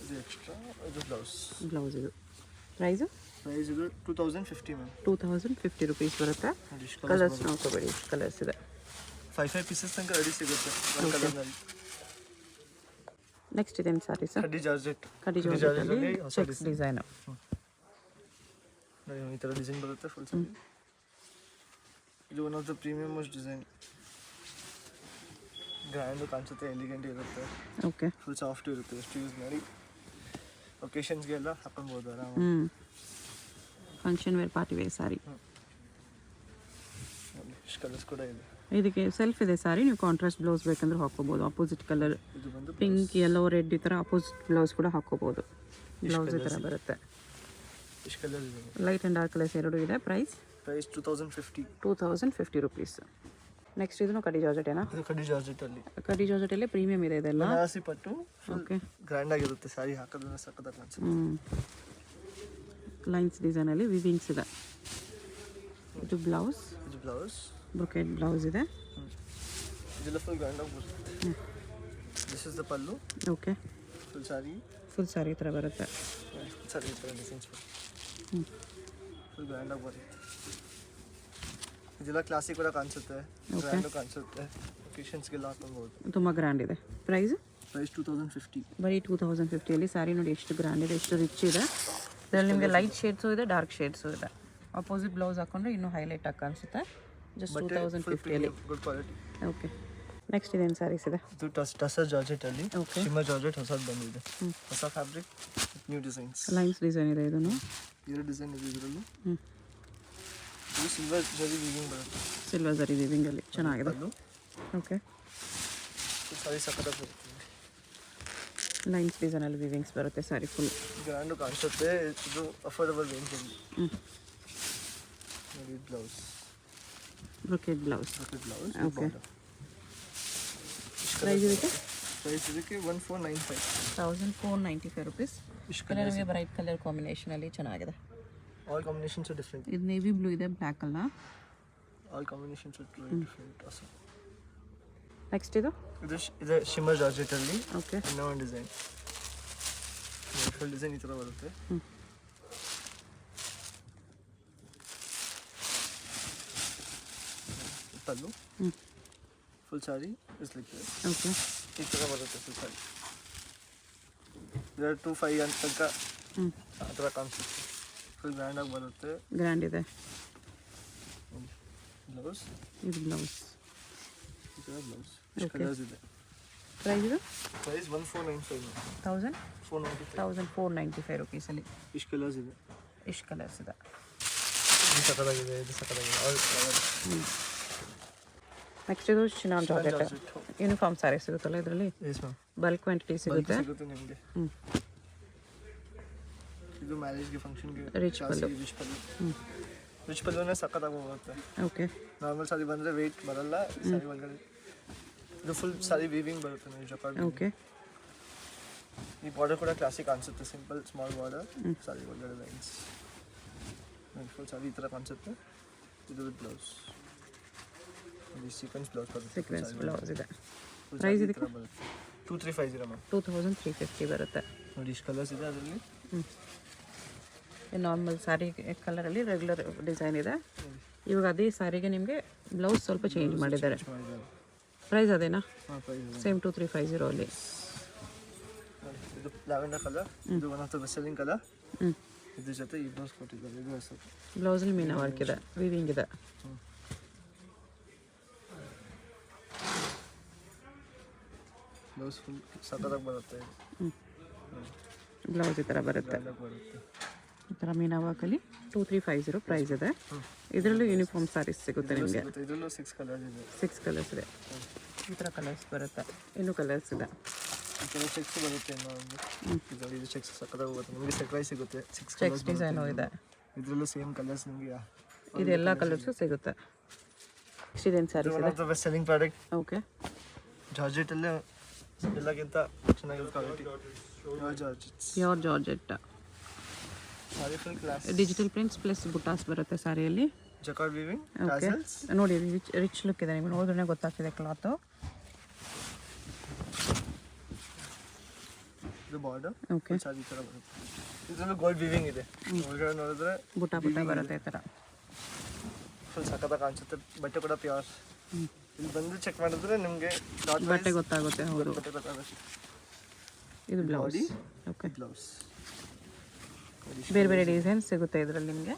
ಇದು ಎಕ್ಸ್ಟ್ರಾ, ಇದು ಬ್ಲೌಸ್. ಬ್ಲೌಸ್ ಇದು ಪ್ರೈಸು ಪ್ರೈಸ್ ಇದು 2050 ಮ್ಯಾಮ್. 2050 ರುಪೀಸ್ ಬರುತ್ತೆ. ಇಷ್ಟು ಕಲರ್ಸ್ ನೋಡ್ಕೋಬೇಡಿ, ಇಷ್ಟು ಕಲರ್ಸ್ ಇದೆ. 5 ಪೀಸಸ್ ತನಕ ರೆಡಿ ಸಿಗುತ್ತೆ ಒಂದು ಕಲರ್ನಲ್ಲಿ. ನೆಕ್ಸ್ಟ್ ಇದೇನು ಸಾರಿ ಸರ್? ಕಡ್ಡಿ ಜಾರ್ಜೆಟ್. ಕಡಿ ಜಾರ್ಜೆಟ್ ಜಾರ್ಜೆಟಲ್ಲಿ ಅಲ್ಲಿ ಹೊಸ ಚೆಕ್ಸ್ ಡಿಸೈನು. ನೋಡಿ ಈ ಥರ ಡಿಸೈನ್ ಬರುತ್ತೆ ಫುಲ್ ಸಾರಿ. ಇದು one of the premium most design. Grand ಕಾಣಿಸುತ್ತೆ, ಎಲಿಗೆಂಟ್ ಇರುತ್ತೆ, ಓಕೆ, ಫುಲ್ ಸಾಫ್ಟ್ ಇರುತ್ತೆ. ಎಷ್ಟು ಯೂಸ್ ಮಾಡಿ ಒಕೇಶನ್ಸ್ಗೆಲ್ಲ ಹಾಕೊಳ್ಬೋದು ಆರಾಮ. ಫಂಕ್ಷನ್ ವೇರ್ ಪಾರ್ಟಿ ವೇರ್ ಸಾರಿ. ಇಷ್ಟು ಕಲರ್ಸ್ ಕೂಡ ಇದೆ. ಇದಕ್ಕೆ ಸೆಲ್ಫ್ ಇದೆ ಸಾರಿ, ನೀವು ಕಾಂಟ್ರಾಸ್ಟ್ ಬ್ಲೌಸ್ ಬೇಕಂದ್ರೆ ಹಾಕೋಬೋದು. ಅಪೋಸಿಟ್ ಕಲರ್ ಇದು ಬಂದು ಪಿಂಕ್, ಯೆಲ್ಲೋ, ರೆಡ್ ಈ ಥರ ಅಪೋಸಿಟ್ ಬ್ಲೌಸ್ ಕೂಡ ಹಾಕೋಬೋದು. ಬ್ಲೌಸ್ ಈ ಥರ ಬರುತ್ತೆ. ಇಷ್ಟು ಕಲರ್ ಇದೆ. ಲೈಟ್ ಆ್ಯಂಡ್ ಡಾರ್ಕ್ ಕಲರ್ಸ್ ಎರಡು ಇದೆ. Price price 2050. 2050 ರುಪೀಸ್. ನೆಕ್ಸ್ಟ್ ಇದನ್ನು ಕಡಿ ಜಾರ್ಜೆಟೇನಾ? ಇದು ಕಡ್ಡಿ ಜಾರ್ಜೆಟಲ್ಲಿ ಕಡಿ ಜಾರ್ಜೆಟಲ್ಲಿ ಪ್ರೀಮಿಯಮ್ ಇದೆ ಇದೆಲ್ಲ. ಬನಾರಸಿ ಪಟ್ಟು ಓಕೆ, ಗ್ರ್ಯಾಂಡ್ ಆಗಿರುತ್ತೆ, ಸ್ಯಾರಿ ಹಾಕೋದ್ರಿಂದ ಸಕ್ಕತ್ತಾಗಿ ಕಾಣಿಸುತ್ತೆ. ಲೈನ್ಸ್ ಡಿಸೈನಲ್ಲಿ ವಿವಿಂಗ್ಸ್ ಇದೆ. ಇದು ಬ್ಲೌಸ್, ಇದು ಬ್ಲೌಸ್, ಬ್ರೊಕೆಟ್ ಬ್ಲೌಸ್ ಇದೆ. ಇದೆಲ್ಲ ಫುಲ್ ಗ್ರ್ಯಾಂಡ್ ಆಗಿ ಬರುತ್ತೆ. This is the pallu. Okay, full sari, full sari ಈ ಥರ ಬರುತ್ತೆ. ಸರಿ ಈ ಥರ ಡಿಸೈನ್ಸ್ ಫುಲ್ ಗ್ರ್ಯಾಂಡ್ ಆಗಿ ಬರುತ್ತೆ. ಇದೆಲ್ಲ ಕ್ಲಾಸಿಕ್ ಕೂಡ ಕಾಣಿಸುತ್ತೆ, ಗ್ರ್ಯಾಂಡು ಕಾಣಿಸುತ್ತೆ, ಒಕೇಶನ್ಸ್ಗೆಲ್ಲ ಹಾಕೊಳ್ಬೋದು. ತುಂಬ ಗ್ರ್ಯಾಂಡ್ ಇದೆ. Price price 2050. ಬರೀ 2050ಅಲ್ಲಿ ಸ್ಯಾರಿ ನೋಡಿ ಎಷ್ಟು ಗ್ರ್ಯಾಂಡ್ ಇದೆ, ಎಷ್ಟು ರಿಚ್ ಇದೆ. ಇದರಲ್ಲಿ ನಿಮಗೆ ಲೈಟ್ ಶೇಡ್ಸು ಇದೆ, ಡಾರ್ಕ್ ಶೇಡ್ಸು ಇದೆ. ಅಪೋಸಿಟ್ ಬ್ಲೌಸ್ ಹಾಕೊಂಡ್ರೆ ಇನ್ನೂ ಹೈಲೈಟ್ ಆಗಿ ಕಾಣಿಸುತ್ತೆ. ಜಸ್ಟ್ 2050ಅಲ್ಲಿ. Good quality. ಓಕೆ, ನೆಕ್ಸ್ಟ್ ಇದೇನು ಸ್ಯಾರೀಸ್ ಇದೆ? ಇದು ಟಸರ್ ಜಾರ್ಜೆಟಲ್ಲಿ Okay. ಶಿಮ್ಮರ್ ಜಾರ್ಜೆಟ್ ಹೊಸದು ಬಂದಿದೆ. ಹೊಸ fabric, new designs. Lines design ಇದೆ ಇದನ್ನು. ಎರಡು ಡಿಸೈನ್ ಇದೆ ಇದರಲ್ಲಿ. ಇದು ಸಿಲ್ವರ್ ಜರಿ ವೀವಿಂಗ್ ಬರುತ್ತೆ. ಸಿಲ್ವರ್ ಜರಿ ವಿವಿಂಗಲ್ಲಿ ಚೆನ್ನಾಗಿದೆ. ಪಲ್ಲು ಓಕೆ, ಸಾರಿ ಸಕ್ಕತ್ತಾಗಿ ಬರುತ್ತೆ. ಲೈನ್ಸ್ ಡಿಸೈನಲ್ಲಿ ವಿವಿಂಗ್ಸ್ ಬರುತ್ತೆ. ಸಾರಿ ಫುಲ್ ಗ್ರ್ಯಾಂಡು ಕಾಣಿಸುತ್ತೆ. ಇದು ಅಫೋರ್ಡಬಲ್ ರೇಂಜಲ್ಲಿ. ನೋಡಿ blouse, brocade blouse. Blouse. Okay, price ಇದಕ್ಕೆ? ಪ್ರೈಸ್ ಇದಕ್ಕೆ 1495. 1495 ರುಪೀಸ್. ಇಷ್ಟು ಕಲರ್ ನಿಮಗೆ ಬ್ರೈಟ್ ಕಲರ್ ಕಾಂಬಿನೇಷನಲ್ಲಿ ಚೆನ್ನಾಗಿದೆ. All combinations are different. ಇದು ನೇವಿ ಬ್ಲೂ ಇದೆ, ಬ್ಲ್ಯಾಕ್ ಅಲ್ಲ. All combinations are different. Awesome. Next ಇದು ಇದು ಶಿಮ್ಮರ್ ಜಾರ್ಜೆಟಲ್ಲಿ ಓಕೆ, ಇನ್ನೂ ಒಂದು ಡಿಸೈನ್. ಫುಲ್ ಡಿಸೈನ್ ಈ ಥರ ಬರುತ್ತೆ. Pallu full sari is like okay, ಈ ಥರ ಬರುತ್ತೆ ಫುಲ್ ಸಾರಿ. 25 ಅಂತ ತನಕ ಆ ಥರ ಕಾಣಿಸುತ್ತೆ. ಫುಲ್ ಗ್ರ್ಯಾಂಡಾಗಿ ಬರುತ್ತೆ. ಗ್ರ್ಯಾಂಡ್ ಇದೆ. ಬ್ಲೌಸ್, ಇದು ಬ್ಲೌಸ್. ಈ ಥರ ಬ್ಲೌಸ್. ಕಲರ್ಸ್ ಇದೆ. ಪ್ರೈಸ್ ಇದು ಪ್ರೈಸ್ 1495. 1495 ರುಪೀಸಲ್ಲಿ ಇಷ್ಟು ಕಲರ್ಸ್ ಇದೆ. ಇಷ್ಟು ಕಲರ್ಸ್ ಇದೆ. ಇದು ಸಕ್ಕತ್ತಾಗಿದೆ, ಇದು ಸಕ್ಕತ್ತಾಗಿದೆ. All colour. ನೆಕ್ಸ್ಟ್ ಇದು ಶಿನಾನ್ ಜಾರ್ಜೆಟ್. ಯೂನಿಫಾರ್ಮ್ ಸ್ಯಾರಿ ಸಿಗುತ್ತಲ್ಲ ಇದರಲ್ಲಿ? Yes ma'am. ಬಲ್ಕ್ ಕ್ವಾಂಟಿಟಿ ಸಿಗುತ್ತೆ. ಸಿಗುತ್ತೆ ನಿಮಗೆ. ಇದು ಮ್ಯಾರೇಜ್ಗೆ ಫಂಕ್ಷನ್ಗೆ Rich ಪಲ್ಲು. ರಿಚ್ ಪಲ್ಲುನೇ ಸಖತ್ತಾಗಿ ಹೋಗುತ್ತೆ. ಓಕೆ ನಾರ್ಮಲ್ ಸಾರಿ ಬಂದರೆ ವೆಯ್ಟ್ ಬರಲ್ಲ. ಸಾರಿ ಒಳಗಡೆ ಇದು ಫುಲ್ ಸಾರಿ ವೀವಿಂಗ್ ಬರುತ್ತೆ ನೋಡಿ ಜಕಾರ್ಡ್. ಓಕೆ ಈ ಬಾರ್ಡರ್ ಕೂಡ ಕ್ಲಾಸಿಕ್ ಅನಿಸುತ್ತೆ, ಸಿಂಪಲ್ ಸ್ಮಾಲ್ ಬಾರ್ಡರ್. ಸಾರಿ ಒಳಗಡೆ ಲೈನ್ಸ್ ಫುಲ್ ಸಾರಿ ಈ ಥರ ಕಾಣಿಸುತ್ತೆ. ಇದು ವಿತ್ ಬ್ಲೌಸ್, ಇದು ಸೀಕ್ವೆನ್ಸ್ ಬ್ಲೌಸ್ ಬರುತ್ತೆ. ಸೀಕ್ವೆನ್ಸ್ ಬ್ಲೌಸ್ ಇದೆ. ಪ್ರೈಸ್ ಇದಕ್ಕೆ 2350 ಮ್ಯಾಮ್. 2350 ಬರುತ್ತೆ. ನೋಡಿ ಇಷ್ಟು ಕಲರ್ಸ್ ಇದೆ ಅದರಲ್ಲಿ. ನಾರ್ಮಲ್ ಸ್ಯಾರಿ ಕಲರಲ್ಲಿ ರೆಗ್ಯುಲರ್ ಡಿಸೈನ್ ಇದೆ. ಇವಾಗ ಅದೇ ಸ್ಯಾರಿಗೆ ನಿಮಗೆ ಬ್ಲೌಸ್ ಸ್ವಲ್ಪ ಚೇಂಜ್ ಮಾಡಿದ್ದಾರೆ. ಪ್ರೈಸ್ ಅದೇನಾ? ಹಾಂ ಪ್ರೈಸ್ ಸೇಮ್ 2350 ಅಲ್ಲಿ. ಇದು ಲ್ಯಾವೆಂಡರ್ ಕಲರ್, ಇದು one of the best selling colour. ಇದ್ರ ಜೊತೆ ಈ ಬ್ಲೌಸ್ ಕೊಟ್ಟಿದ್ದಾರೆ. ಇದು ಹೆಸರು ಬ್ಲೌಸಲ್ಲಿ ಮೀನಾ ವರ್ಕ್ ಇದೆ, ವೀವಿಂಗ್ ಇದೆ. ಬ್ಲೌಸ್ ಫುಲ್ ಸಖತ್ತಾಗಿ ಬರುತ್ತೆ. ಬ್ಲೌಸ್ ಈ ಥರ ಬರುತ್ತೆ. ಬರುತ್ತೆ ಈ ಥರ ಮೀನಾ ವರ್ಕಲ್ಲಿ 2350 ಪ್ರೈಸ್ ಇದೆ. ಇದರಲ್ಲೂ ಯೂನಿಫಾರ್ಮ್ ಸ್ಯಾರೀಸ್ ಸಿಗುತ್ತೆ ನಿಮಗೆ. ಇದರಲ್ಲೂ 6 ಕಲರ್ಸ್ ಇದೆ. 6 ಕಲರ್ಸ್ ಇದೆ. ಈ ಥರ ಕಲರ್ಸ್ ಬರುತ್ತೆ. ಇನ್ನೂ ಕಲರ್ಸ್ ಇದೆ. ಈ ಥರ ಚೆಕ್ಸ್ ಬರುತ್ತೆ. ಇನ್ನೊಂದು ಇದು ಚೆಕ್ಸ್ ಸಖತ್ತಾಗಿ ಹೋಗುತ್ತೆ ನಿಮಗೆ. ಸೆಟ್ ವೈಸ್ ಸಿಗುತ್ತೆ. 6 ಚೆಕ್ಸ್ ಡಿಸೈನು ಇದೆ. ಇದರಲ್ಲೂ ಸೇಮ್ ಕಲರ್ಸ್ ನಿಮಗೆ. ಇದೆಲ್ಲ ಕಲರ್ಸು ಸಿಗುತ್ತೆ. ಇದೇನು ಸ್ಯಾರೀಸ್ ಒನ್ ಇದೆ? Of the best selling product. Okay ಜಾರ್ಜೆಟಲ್ಲೇ ಎಲ್ಲಕ್ಕಿಂತ ಚೆನ್ನಾಗಿರೋ quality georgettes. Pure georgette sari full class. Digital prints plus butas ಬರುತ್ತೆ ಸ್ಯಾರಿಯಲ್ಲಿ. Jacquard weaving okay tassels. ನೋಡಿ ರಿಚ್ ಲುಕ್ ಇದೆ. ನಿಮಗೆ ನೋಡಿದ್ರೆ ಗೊತ್ತಾಗ್ತಿದೆ ಕ್ಲಾತು. ಇದು ಬಾರ್ಡರ್. ಓಕೆ ಸಾರಿ ಈ ಥರ ಬರುತ್ತೆ. ಇದರಲ್ಲೂ ಗೋಲ್ಡ್ ವೀವಿಂಗ್ ಇದೆ. ಒಳಗಡೆ ನೋಡಿದ್ರೆ ಬುಟ್ಟ ಬರುತ್ತೆ ಈ ಥರ. ಫುಲ್ ಸಖತ್ತಾಗಿ ಕಾಣಿಸುತ್ತೆ. ಬಟ್ಟೆ ಕೂಡ ಪ್ಯೂರ್. ಇಲ್ಲಿ ಬಂದು ಚೆಕ್ ಮಾಡಿದ್ರೆ ನಿಮಗೆ ಬಟ್ಟೆ ಗೊತ್ತಾಗುತ್ತೆ. ಹೌದು. ಬಟ್ಟೆ ಗೊತ್ತಾಗುತ್ತೆ. ಇದು ಬ್ಲೌಸ್. ಓಕೆ ಬ್ಲೌಸ್ ಬೇರೆ ಬೇರೆ ಡಿಸೈನ್ ಸಿಗುತ್ತೆ ಇದರಲ್ಲಿ ನಿಮಗೆ.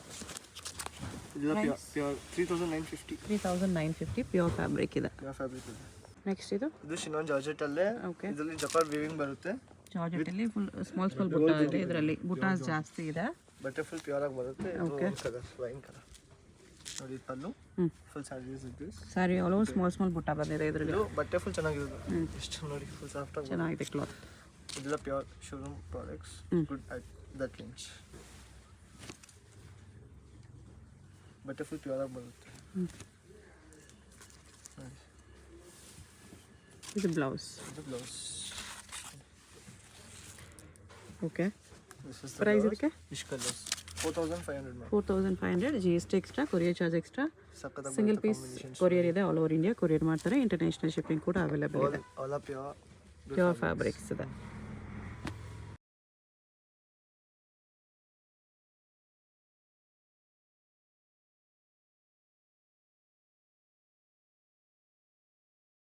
ಇದು ಪ್ಯೂರ್ 3950 3950 ಪ್ಯೂರ್ ಫ್ಯಾಬ್ರಿಕ್ ಇದೆ. ಪ್ಯೂರ್ ಫ್ಯಾಬ್ರಿಕ್ ಇದೆ. ನೆಕ್ಸ್ಟ್ ಇದು ಶಿನಾನ್ ಜಾರ್ಜೆಟ್ ಅಲ್ಲೇ. ಓಕೆ ಇದರಲ್ಲಿ ಜಕಾರ್ಡ್ ವೀವಿಂಗ್ ಬರುತ್ತೆ. ಜಾರ್ಜೆಟಲ್ಲಿ ಫುಲ್ ಸ್ಮಾಲ್ ಬುಟ್ಟ ಇದೆ. ಇದರಲ್ಲಿ ಬುಟಾಸ್ ಜಾಸ್ತಿ ಇದೆ. ಬಟ್ಟೆ ಫುಲ್ ಪ್ಯೂರ್ ಆಗಿ ಬರುತ್ತೆ. Okay. ಕಲರ್ ವೈನ್ ಕಲರ್ ನೋಡಿ. ಪಲ್ಲು ಫುಲ್ ಸ್ಯಾರೀಸ್ ಇದೆ. ಸ್ಯಾರಿ ಆಲ್ ಓವರ್ ಸ್ಮಾಲ್ ಬುಟ್ಟ ಬಂದಿದೆ ಇದರಲ್ಲಿ. ಇದು ಬಟ್ಟೆ ಫುಲ್ ಚೆನ್ನಾಗಿರುತ್ತೆ. ಎಷ್ಟು ನೋಡಿ ಫುಲ್ ಸಾಫ್ಟ್ ಆಗಿ ಚೆನ್ನಾಗಿದೆ ಕ್ಲಾತ್. ಇದೆಲ್ಲ pure showroom products. Good at that range. ಬಟ್ಟೆ ಫುಲ್ ಪ್ಯೂರ್ ಆಗಿ ಬರುತ್ತೆ. ಇದು ಬ್ಲೌಸ್. ಇದು ಬ್ಲೌಸ್. ಓಕೆ ಪ್ರೈಸ್ ಇದಕ್ಕೆ ಇಷ್ಟು colours 4500 ma'am. 4500 GST extra, courier charge extra. ಸಖತ್ತಾಗಿ ಸಿಂಗಲ್ ಪೀಸ್ ಕೊರಿಯರ್ ಇದೆ. ಆಲ್ ಓವರ್ ಇಂಡಿಯಾ ಕೊರಿಯರ್ ಮಾಡ್ತಾರೆ. ಇಂಟರ್ನ್ಯಾಷನಲ್ ಶಿಪ್ಪಿಂಗ್ ಕೂಡ ಅವೈಲೇಬಲ್ ಇದೆ. ಆಲ್ ಪ್ಯೂರ್ ಪ್ಯೂರ್ ಫ್ಯಾಬ್ರಿಕ್ಸ್ ಇದೆ.